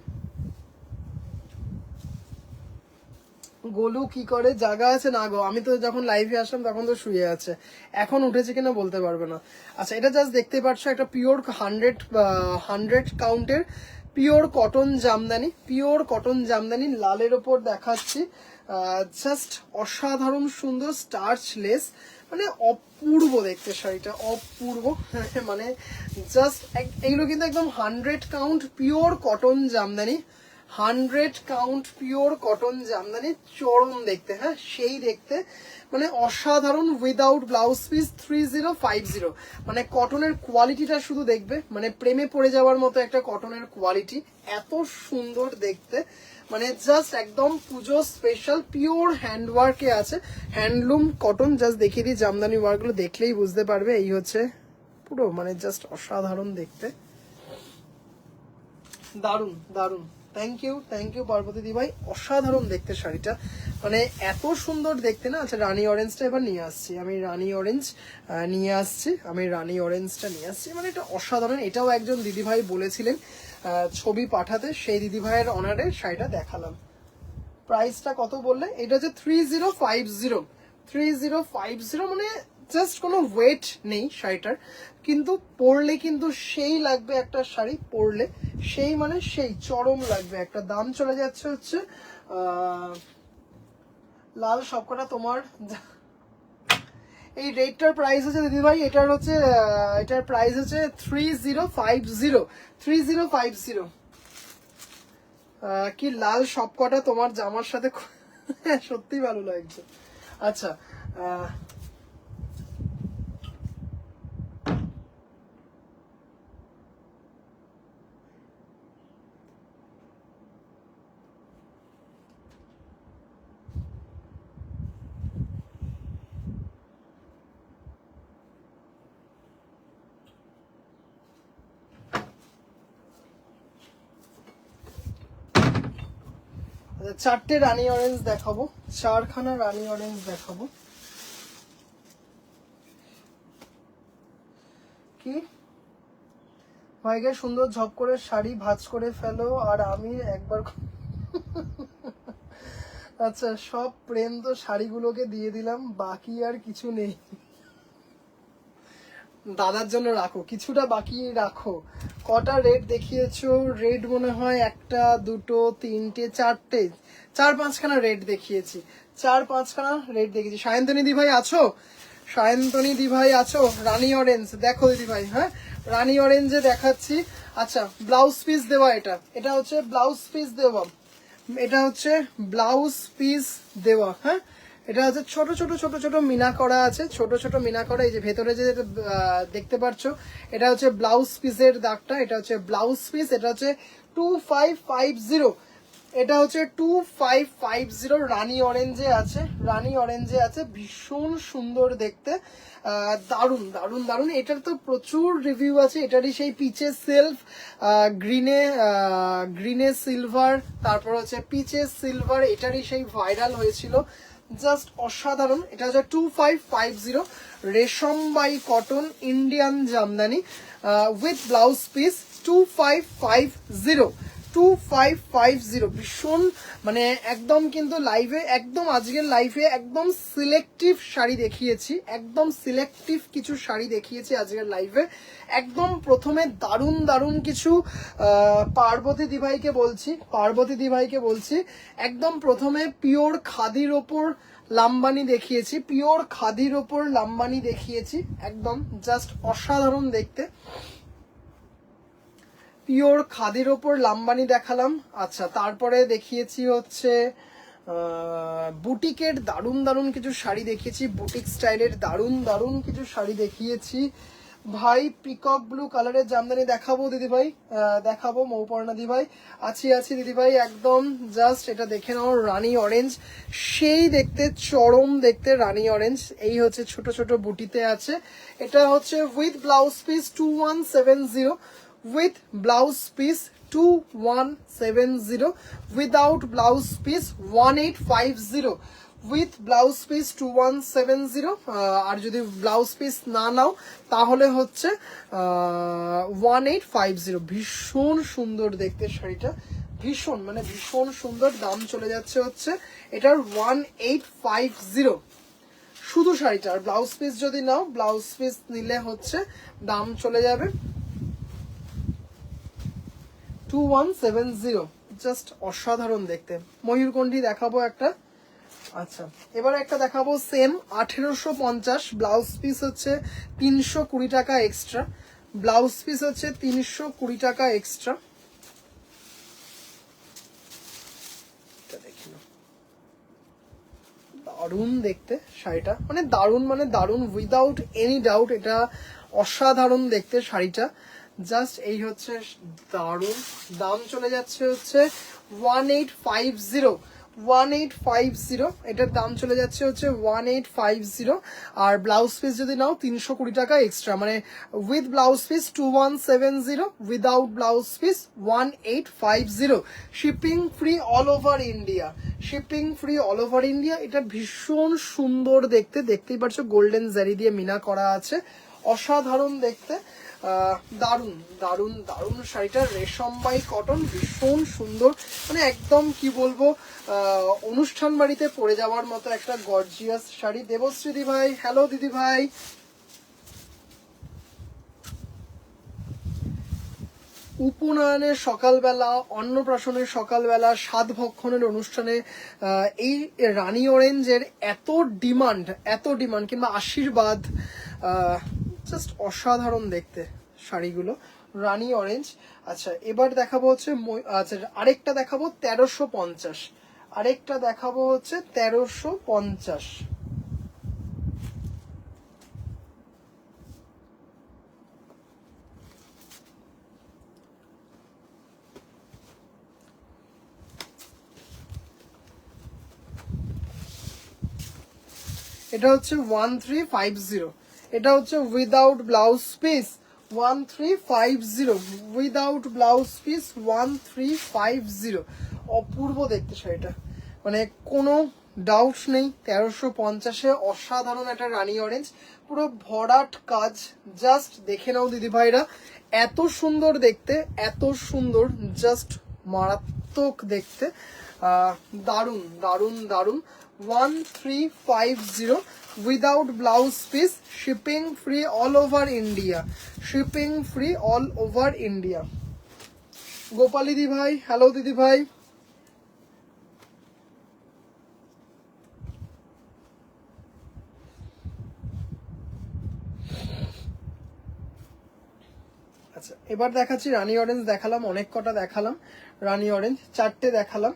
গোলু কি করে, জায়গা আছে না গো, আমি তো যখন লাইভে আসলাম তখন তো শুয়ে আছে, এখন উঠেছে কিনা বলতে পারবে না। আচ্ছা, এটা জাস্ট দেখতে পাচ্ছ একটা পিওর 100 কাউন্টের pure cotton Jamdani, pure cotton Jamdani, লালের ওপর দেখাচ্ছি। জাস্ট অসাধারণ সুন্দর স্টার্চলেস, মানে অপূর্ব দেখতে শাড়িটা, অপূর্ব। মানে জাস্ট এগুলো কিন্তু একদম 100 count pure cotton Jamdani, 100 count pure cotton Jamdani, চরম দেখতে, হ্যাঁ সেই দেখতে, মানে অসাধারণ, উইদাউট ব্লাউজ পিস, 3050। মানে কটনের কোয়ালিটিটা শুধু দেখবে, মানে প্রেমে পড়ে যাওয়ার মতো একটা কটনের কোয়ালিটি, এত সুন্দর দেখতে, মানে জাস্ট একদম পুজো স্পেশাল, পিওর হ্যান্ডওয়ার্কে আছে, হ্যান্ডলুম কটন। জাস্ট দেখিয়ে দিই, জামদানি ওয়ার্কগুলো দেখলেই বুঝতে পারবে। এই হচ্ছে পুরো, মানে জাস্ট অসাধারণ দেখতে, দারুন দারুন। থ্যাংক ইউ পার্বতী দি ভাই, অসাধারণ দেখতে শাড়িটা, মানে এত সুন্দর দেখতে না। আচ্ছা, রানী অরেঞ্জটা এবার নিয়ে আসছি আমি, রানী অরেঞ্জ নিয়ে আসছি আমি, রানী অরেঞ্জটা নিয়ে আসছি, মানে এটা অসাধারণ। এটাও একজন দিদিভাই বলেছিলেন ছবি পাঠাতে, সেই দিদিভাইয়ের অনারে শাড়িটা দেখালাম। প্রাইসটা কত বললে? এটা হচ্ছে 3050, 3050, মানে জাস্ট কোনো ওয়েট নেই শাড়িটার, কিন্তু পরলে কিন্তু সেই লাগবে, একটা শাড়ি পরলে সেই মানে সেই চরম লাগবে একটা। দাম চলে যাচ্ছে হচ্ছে লাল সবকটা তোমার, এই রেটটার প্রাইস হচ্ছে দিদিভাই, এটার হচ্ছে এটার প্রাইস হচ্ছে 3050, 3050। কি লাল সবকটা তোমার জামার সাথে সত্যি ভালো লাগছে। আচ্ছা, চারটে রানী অরেঞ্জ দেখাবো, চারখানা রানী অরেঞ্জ দেখাবো। কি ভাইকে সুন্দর ঝপ করে শাড়ি ভাঁজ করে ফেলো, আর আমি একবার আচ্ছা, সব প্রেম তো শাড়িগুলোকে দিয়ে দিলাম, বাকি আর কিছু নেই। দাদার জন্য রাখো, কিছুটা বাকি রাখো। কটা রেড দেখিয়েছো? রেড মনে হয় একটা, দুটো, তিনটে, চারটে, 4-5খানা রেড দেখিয়েছি, 4-5খানা রেড দেখিয়েছি। সায়ন্তনী দি ভাই আছো? সায়ন্তনী দি ভাই আছো? রানী অরেঞ্জ দেখো দিদি ভাই, হ্যাঁ রানী অরেঞ্জে দেখাচ্ছি। আচ্ছা, ব্লাউজ পিস দেওয়া, এটা এটা হচ্ছে ব্লাউজ পিস দেওয়া, এটা হচ্ছে ব্লাউজ পিস দেওয়া, হ্যাঁ এটা হচ্ছে ছোট ছোট ছোট ছোট মিনা করা আছে, ছোট ছোট মিনা করা। এই যে ভেতরে যে দেখতে পাচ্ছ এটা হচ্ছে ব্লাউজ পিসের দাগটা, এটা হচ্ছে ব্লাউজ পিস, এটা হচ্ছে 2550, এটা হচ্ছে 2550 রানী অরেঞ্জে আছে, রানী অরেঞ্জে আছে, ভীষণ সুন্দর দেখতে, দারুন দারুন দারুন। এটার তো প্রচুর রিভিউ আছে, এটারই সেই পিচে সেলফ, গ্রিনে সিলভার, তারপর হচ্ছে পিচে সিলভার, এটারই সেই ভাইরাল হয়েছিল, জাস্ট অসাধারণ। এটা হচ্ছে 2550 রেশম by cotton Indian Jamdani with blouse piece 2550, 2550, ভীষণ মানে একদম কিন্তু লাইভে, একদম আজকের লাইভে একদম সিলেক্টিভ শাড়ি দেখিয়েছি, একদম সিলেক্টিভ কিছু শাড়ি দেখিয়েছি আজকের লাইভে। একদম প্রথমে দারুণ দারুণ কিছু পার্বতী দিভাইকে বলছি, পার্বতী দিভাইকে বলছি, একদম প্রথমে পিওর খাদির ওপর লাম্বানি দেখিয়েছি, পিওর খাদির ওপর লাম্বানি দেখিয়েছি, একদম জাস্ট অসাধারণ দেখতে, পিওর খাদির ওপর লাম্বানি দেখালাম। আচ্ছা তারপরে দেখিয়েছি হচ্ছে বুটিকের দারুণ দারুণ কিছু শাড়ি দেখিয়েছি, বুটিক স্টাইলের দারুণ দারুণ কিছু শাড়ি দেখিয়েছি। ভাই পিকক ব্লু কালারের জামদানি দেখাবো দিদিভাই, দেখাবো মৌপর্ণা দিদিভাই, আছি আছি দিদিভাই, একদম জাস্ট এটা দেখে নাও, রানী অরেঞ্জ, সেই দেখতে চরম দেখতে রানী অরেঞ্জ, এই হচ্ছে ছোট ছোট বুটিতে আছে। এটা হচ্ছে with blouse piece 2170, with blouse piece 2170, without blouse piece 1850, with blouse piece 2170, আর যদি ব্লাউজ পিস না নাও তাহলে হচ্ছে 1850। ভীষণ সুন্দর দেখতে শাড়িটা, ভীষণ মানে ভীষণ সুন্দর। দাম চলে যাচ্ছে হচ্ছে এটার 1850 শুধু শাড়িটা, আর ব্লাউজ পিস যদি নাও, ব্লাউজ পিস নিলে হচ্ছে দাম চলে যাবে 2170, জাস্ট অসাধারণ দেখতে। ময়ূরকণ্ঠী দেখাবো একটা। আচ্ছা এবার একটা দেখাবো সেম 1850, ব্লাউজ পিস হচ্ছে 320 টাকা এক্সট্রা, ব্লাউজ পিস হচ্ছে 320 টাকা এক্সট্রা। দারুণ দেখতে শাড়িটা, মানে দারুণ উইদাউট এনি ডাউট, এটা অসাধারণ দেখতে শাড়িটা, জাস্ট এই হচ্ছে দারুণ। দাম চলে যাচ্ছে হচ্ছে 1850, 1850, এটার দাম চলে যাচ্ছে হচ্ছে 1850, আর ব্লাউজ পিস যদি নাও 320 টাকা এক্সট্রা, মানে with blouse piece 2170, without blouse piece 1850, shipping free all over India, shipping free all over India. এটা ভীষণ সুন্দর দেখতে, দেখতেই পাচ্ছ গোল্ডেন জারি দিয়ে মিনা করা আছে, অসাধারণ দেখতে, দারুণ দারুণ দারুণ শাড়িটা, রেশম বাই কটন, ভীষণ সুন্দর, মানে একদম কি বলবো অনুষ্ঠান বাড়িতে পরে যাওয়ার মতো একটা গর্জিয়াস শাড়ি। দেবশ্রী দিদি ভাই, হ্যালো দিদি ভাই। উপনয়নের সকালবেলা, অন্নপ্রাশনের সকালবেলা, স্বাদ ভক্ষণের অনুষ্ঠানে এই রানী অরেঞ্জের এত ডিমান্ড, এত ডিমান্ড, কিংবা আশীর্বাদ, জাস্ট অসাধারণ দেখতে শাড়িগুলো, রানী অরেঞ্জ। আচ্ছা এবার দেখাবো হচ্ছে আচ্ছা আরেকটা দেখাবো 1350, আরেকটা দেখাবো হচ্ছে 1350। এটা হচ্ছে 1350, এটা হচ্ছে without blouse piece 1350, without blouse piece 1350, অপূর্ব দেখতে শাড়িটা, মানে কোনো ডাউট নেই 1350-এ অসাধারণ একটা রানী অরেঞ্জ, পুরো ভরাট কাজ, জাস্ট দেখে নাও দিদি ভাইরা, এত সুন্দর দেখতে, এত সুন্দর, জাস্ট মারাত্মক দেখতে, দারুণ দারুণ দারুণ। 1350 without blouse piece, shipping free all over India, shipping free all over India। Gopali দি ভাই, হ্যালো দিদি ভাই। আচ্ছা এবার দেখাচ্ছি রানী অরেঞ্জ, দেখালাম অনেক কটা, দেখালাম রানী অরেঞ্জ 4টে দেখালাম।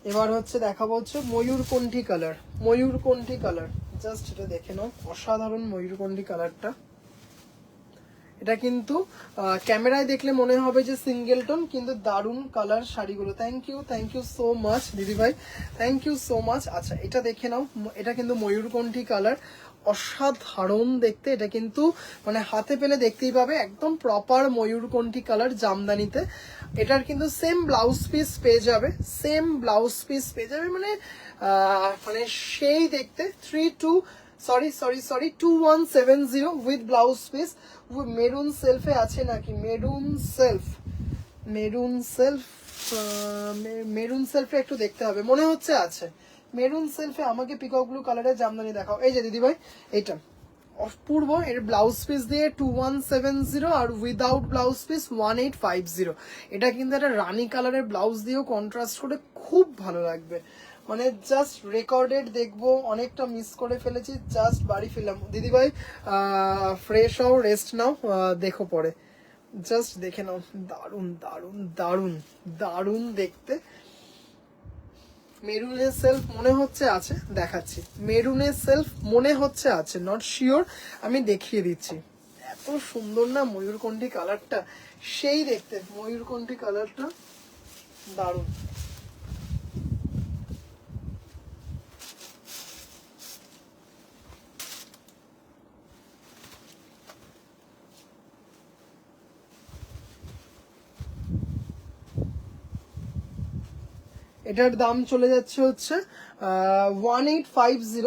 এবার হচ্ছে দেখাবো হচ্ছে ময়ূরকণ্ঠী কালার, ময়ূরকণ্ঠী কালার, জাস্ট এটা দেখে নাও, অসাধারণ ময়ূরকণ্ঠী কালারটা। এটা কিন্তু ক্যামেরায় দেখলে মনে হবে যে সিঙ্গেল টোন, কিন্তু দারুণ কালার শাড়িগুলো। থ্যাংক ইউ সো মাচ দিদি ভাই, থ্যাংক ইউ সো মাচ। আচ্ছা এটা দেখে নাও, এটা কিন্তু ময়ূরকণ্ঠী কালার, অসাধারণ দেখতে। এটা কিন্তু মানে হাতে পেলে দেখতেই পাবে, একদম প্রপার ময়ূরকণ্ঠী কালার জামদানিতে। এটার কিন্তু সেম ব্লাউজ পিস পেয়ে যাবে, সেম ব্লাউজ পিস পেয়ে যাবে, মানে মানে সেই দেখতে 2170 উইথ ব্লাউজ পিস। মেরুন সেলফে আছে নাকি? Maroon shelf, maroon shelf, maroon সেলফে একটু দেখতে হবে, মনে হচ্ছে আছে মেরুন সেলফে। আমাকে পিকক ব্লু কালারের জামদানি দেখাও। এই যে দিদি ভাই এইটা অপূর্ব, এর ব্লাউজ পিস দিয়ে 2170 আর উইদাউট ব্লাউজ পিস 1850। এটা কিন্তু একটা রানী কালারের ব্লাউজ দিয়েও কন্ট্রাস্ট করে খুব ভালো লাগবে, মানে জাস্ট রেকর্ডেড দেখবো, অনেকটা মিস করে ফেলেছি, জাস্ট বাড়ি ফিরলাম। দিদি ভাই ফ্রেশ হও, রেস্ট নাও, দেখো পরে, জাস্ট দেখে নাও, দারুন দারুন দারুন দারুন দেখতে। মেরুনের সেলফ মনে হচ্ছে আছে, দেখাচ্ছি, মেরুনের সেলফ মনে হচ্ছে আছে, নট শিওর, আমি দেখিয়ে দিচ্ছি। এত সুন্দর না ময়ূরকণ্ঠী কালারটা, সেই দেখতে ময়ূরকণ্ঠী কালারটা দারুন। এটার দাম চলে যাচ্ছে হচ্ছে 1850,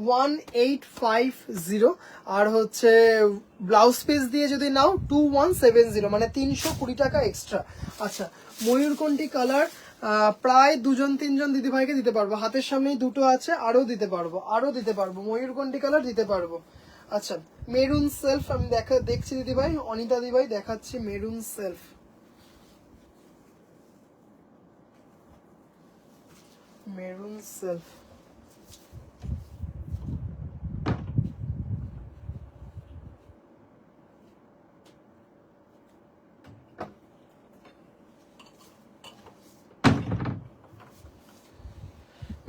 1850। আর হচ্ছে ব্লাউজ পিস দিয়ে যদি নাও 2170, মানে 320 টাকা এক্সট্রা। আচ্ছা ময়ূরকণ্ঠী কালার প্রায় 2-3জন দিদি ভাইকে দিতে পারবো, হাতের সামনেই দুটো আছে, আরো দিতে পারবো ময়ূরকণ্ঠী কালার দিতে পারবো। আচ্ছা মেরুন সেলফ আমি দেখছি দিদি ভাই, অনিতা দিদি ভাই দেখাচ্ছি maroon shelf, maroon shelf.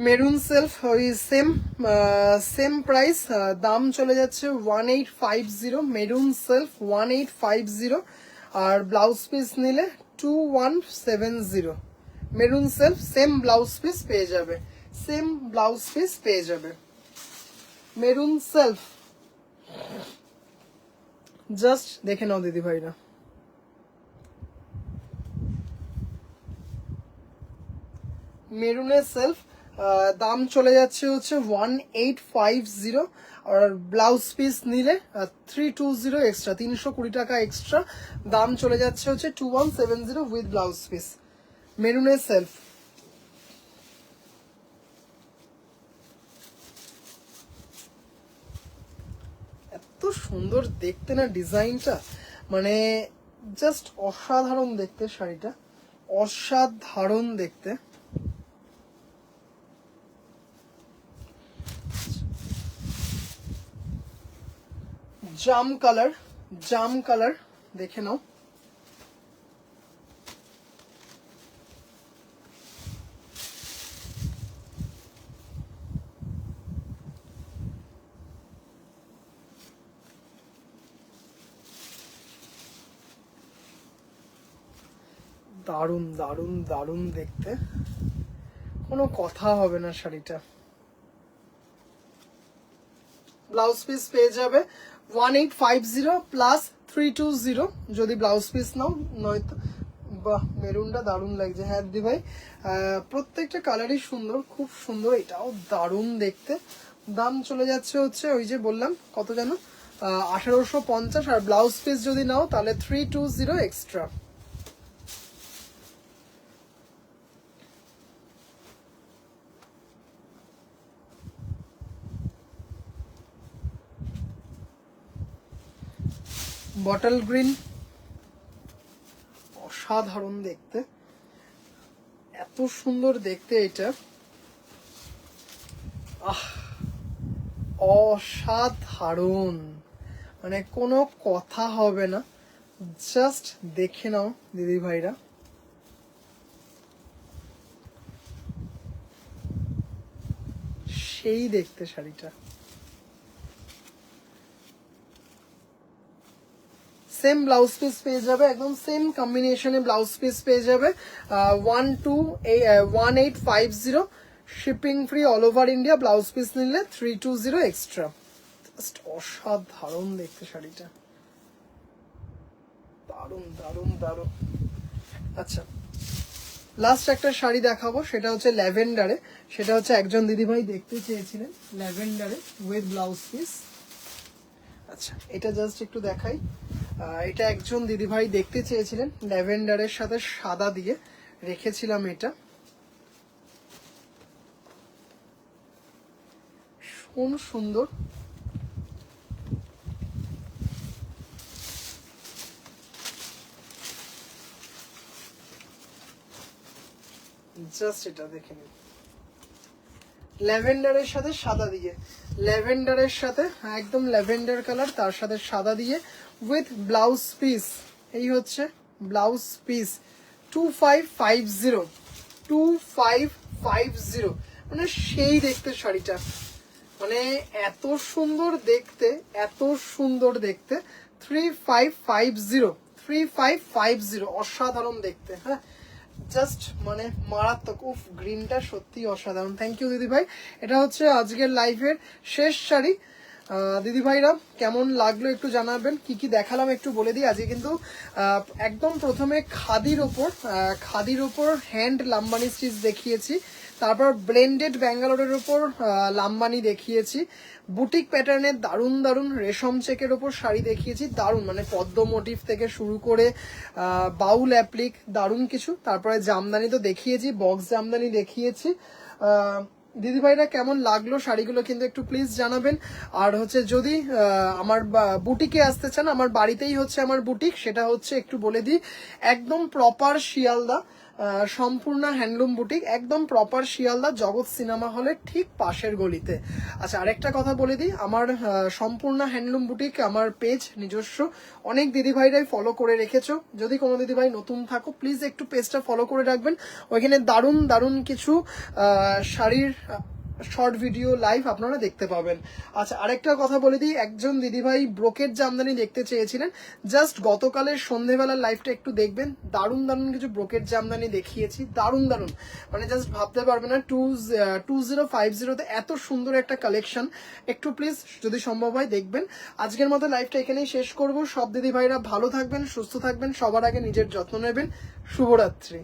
Maroon self ওই সেম প্রাইস, দাম চলে যাচ্ছে 1850, মেরুন সেলফ 1850। আর ব্লাউজ পিস নিলে 2170। Maroon self same blouse piece পেয়ে যাবে, সেম ব্লাউজ পিস পেয়ে যাবে মেরুন সেলফ। জাস্ট দেখে নাও দিদি ভাইরা, মেরুনের সেলফ দাম চলে যাচ্ছে হচ্ছে 1850। আর ব্লাউজ পিস নিলে 320 এক্সট্রা, 320 টাকা এক্সট্রা, দাম চলে যাচ্ছে হচ্ছে 2170 উইথ ব্লাউজ পিস। মেরুনের সেলফ এত সুন্দর দেখতে না ডিজাইনটা, মানে জাস্ট অসাধারণ দেখতে শাড়িটা, অসাধারণ দেখতে। জাম কালার, জাম কালার দেখে নাও, দারুন দারুন দারুন দেখতে, কোনো কথা হবে না শাড়িটা। ব্লাউজ পিস পেয়ে যাবে 1850 প্লাস 320 যদি ব্লাউজ পিস নাও, নয়তো বাহ মেরুনটা দারুণ লাগছে। হ্যাঁ দিদি ভাই প্রত্যেকটা কালারই সুন্দর, খুব সুন্দর, এটাও দারুণ দেখতে। দাম চলে যাচ্ছে হচ্ছে ওই যে বললাম কত যেন 1850, আর ব্লাউজ পিস যদি নাও তাহলে 320 এক্সট্রা। বটল গ্রিন অসাধারণ দেখতে, এত সুন্দর দেখতে এটা, অসাধারণ, মানে কোনো কথা হবে না, জাস্ট দেখে নাও দিদি ভাইরা। সেই দেখতে শাড়িটা। সেম ব্লাউজ পিস পেয়ে যাবে, একদম সেম কম্বিনেশনে ব্লাউজ পিস পেয়ে যাবে। 1850 shipping free all over India. Blouse piece নিলে 320 এক্সট্রা। জাস্ট অসাধারণ দেখতে শাড়িটা, দারুন দারুন দারুন। আচ্ছা, লাস্ট একটা শাড়ি দেখাবো, সেটা হচ্ছে ল্যাভেন্ডারে। সেটা হচ্ছে একজন দিদিভাই দেখতে চেয়েছিলেন ল্যাভেন্ডারে উইথ ব্লাউজ পিস। আচ্ছা, এটা জাস্ট একটু দেখাই। এটা একজন দিদিভাই দেখতে চেয়েছিলেন ল্যাভেন্ডারের সাথে সাদা দিয়ে, রেখেছিলাম এটা। ভীষণ সুন্দর, জাস্ট এটা দেখে নিন, ল্যাভেন্ডারের সাথে সাদা দিয়ে, ল্যাভেন্ডারের সাথে একদম ল্যাভেন্ডার কালার, তার সাথে সাদা দিয়ে উইথ ব্লাউজ পিস। এই হচ্ছে ব্লাউজ পিস। 2550, 2550, মানে সেই দেখতে শাড়িটা, মানে এত সুন্দর দেখতে, এত সুন্দর দেখতে। 3550, 3550, অসাধারণ দেখতে। হ্যাঁ, জাস্ট মানে মারাত্মক। উফ, গ্রিনটা সত্যি অসাধারণ। থ্যাংক ইউ দিদি ভাই। এটা হচ্ছে আজকের লাইভের শেষ শাড়ি। দিদি ভাইরা কেমন লাগলো একটু জানাবেন। কি কি দেখালাম একটু বলে দিই। আজকে কিন্তু একদম প্রথমে খাদির ওপর হ্যান্ড লাম্বানি স্টিচ দেখিয়েছি, তারপর ব্লেন্ডেড ব্যাঙ্গালোরের ওপর লাম্বানি দেখিয়েছি, বুটিক প্যাটার্নের দারুণ দারুণ রেশম চেকের ওপর শাড়ি দেখিয়েছি, দারুণ মানে পদ্ম মোটিভ থেকে শুরু করে বাউল অ্যাপ্লিক, দারুণ কিছু। তারপরে জামদানি তো দেখিয়েছি, বক্স জামদানি দেখিয়েছি। দিদিভাইরা কেমন লাগলো শাড়িগুলো কিন্তু একটু প্লিজ জানাবেন। আর হচ্ছে যদি আমার বুটিকে আসতে চান, আমার বাড়িতেই হচ্ছে আমার বুটিক, সেটা হচ্ছে একটু বলে দিই, একদম প্রপার শিয়ালদা, সম্পূর্ণ হ্যান্ডলুম বুটিক, একদম প্রপার শিয়ালদা জগৎ সিনেমা হলের ঠিক পাশের গলিতে। আচ্ছা, আরেকটা কথা বলে দিই, আমার সম্পূর্ণ হ্যান্ডলুম বুটিক আমার পেজ নিজস্ব, অনেক দিদিভাইরাই ফলো করে রেখেছো। যদি কোনো দিদিভাই নতুন থাকো প্লিজ একটু পেজটা ফলো করে রাখবেন, ওইখানে দারুণ দারুণ কিছু শাড়ির শর্ট ভিডিও লাইভ আপনারা দেখতে পাবেন। আচ্ছা, আরেকটা কথা বলে দিই, একজন দিদিভাই ব্রোকেট জামদানি দেখতে চেয়েছিলেন, জাস্ট গতকালের সন্ধেবেলার লাইভটা একটু দেখবেন, দারুণ দারুণ কিছু ব্রোকেট জামদানি দেখিয়েছি, দারুণ দারুণ, মানে জাস্ট ভাবতে পারবে না। 2050-তে এত সুন্দর একটা কালেকশন, একটু প্লিজ যদি সম্ভব হয় দেখবেন। আজকের মতো লাইভটা এখানেই শেষ করব। সব দিদিভাইরা ভালো থাকবেন, সুস্থ থাকবেন, সবার আগে নিজের যত্ন নেবেন। শুভরাত্রি।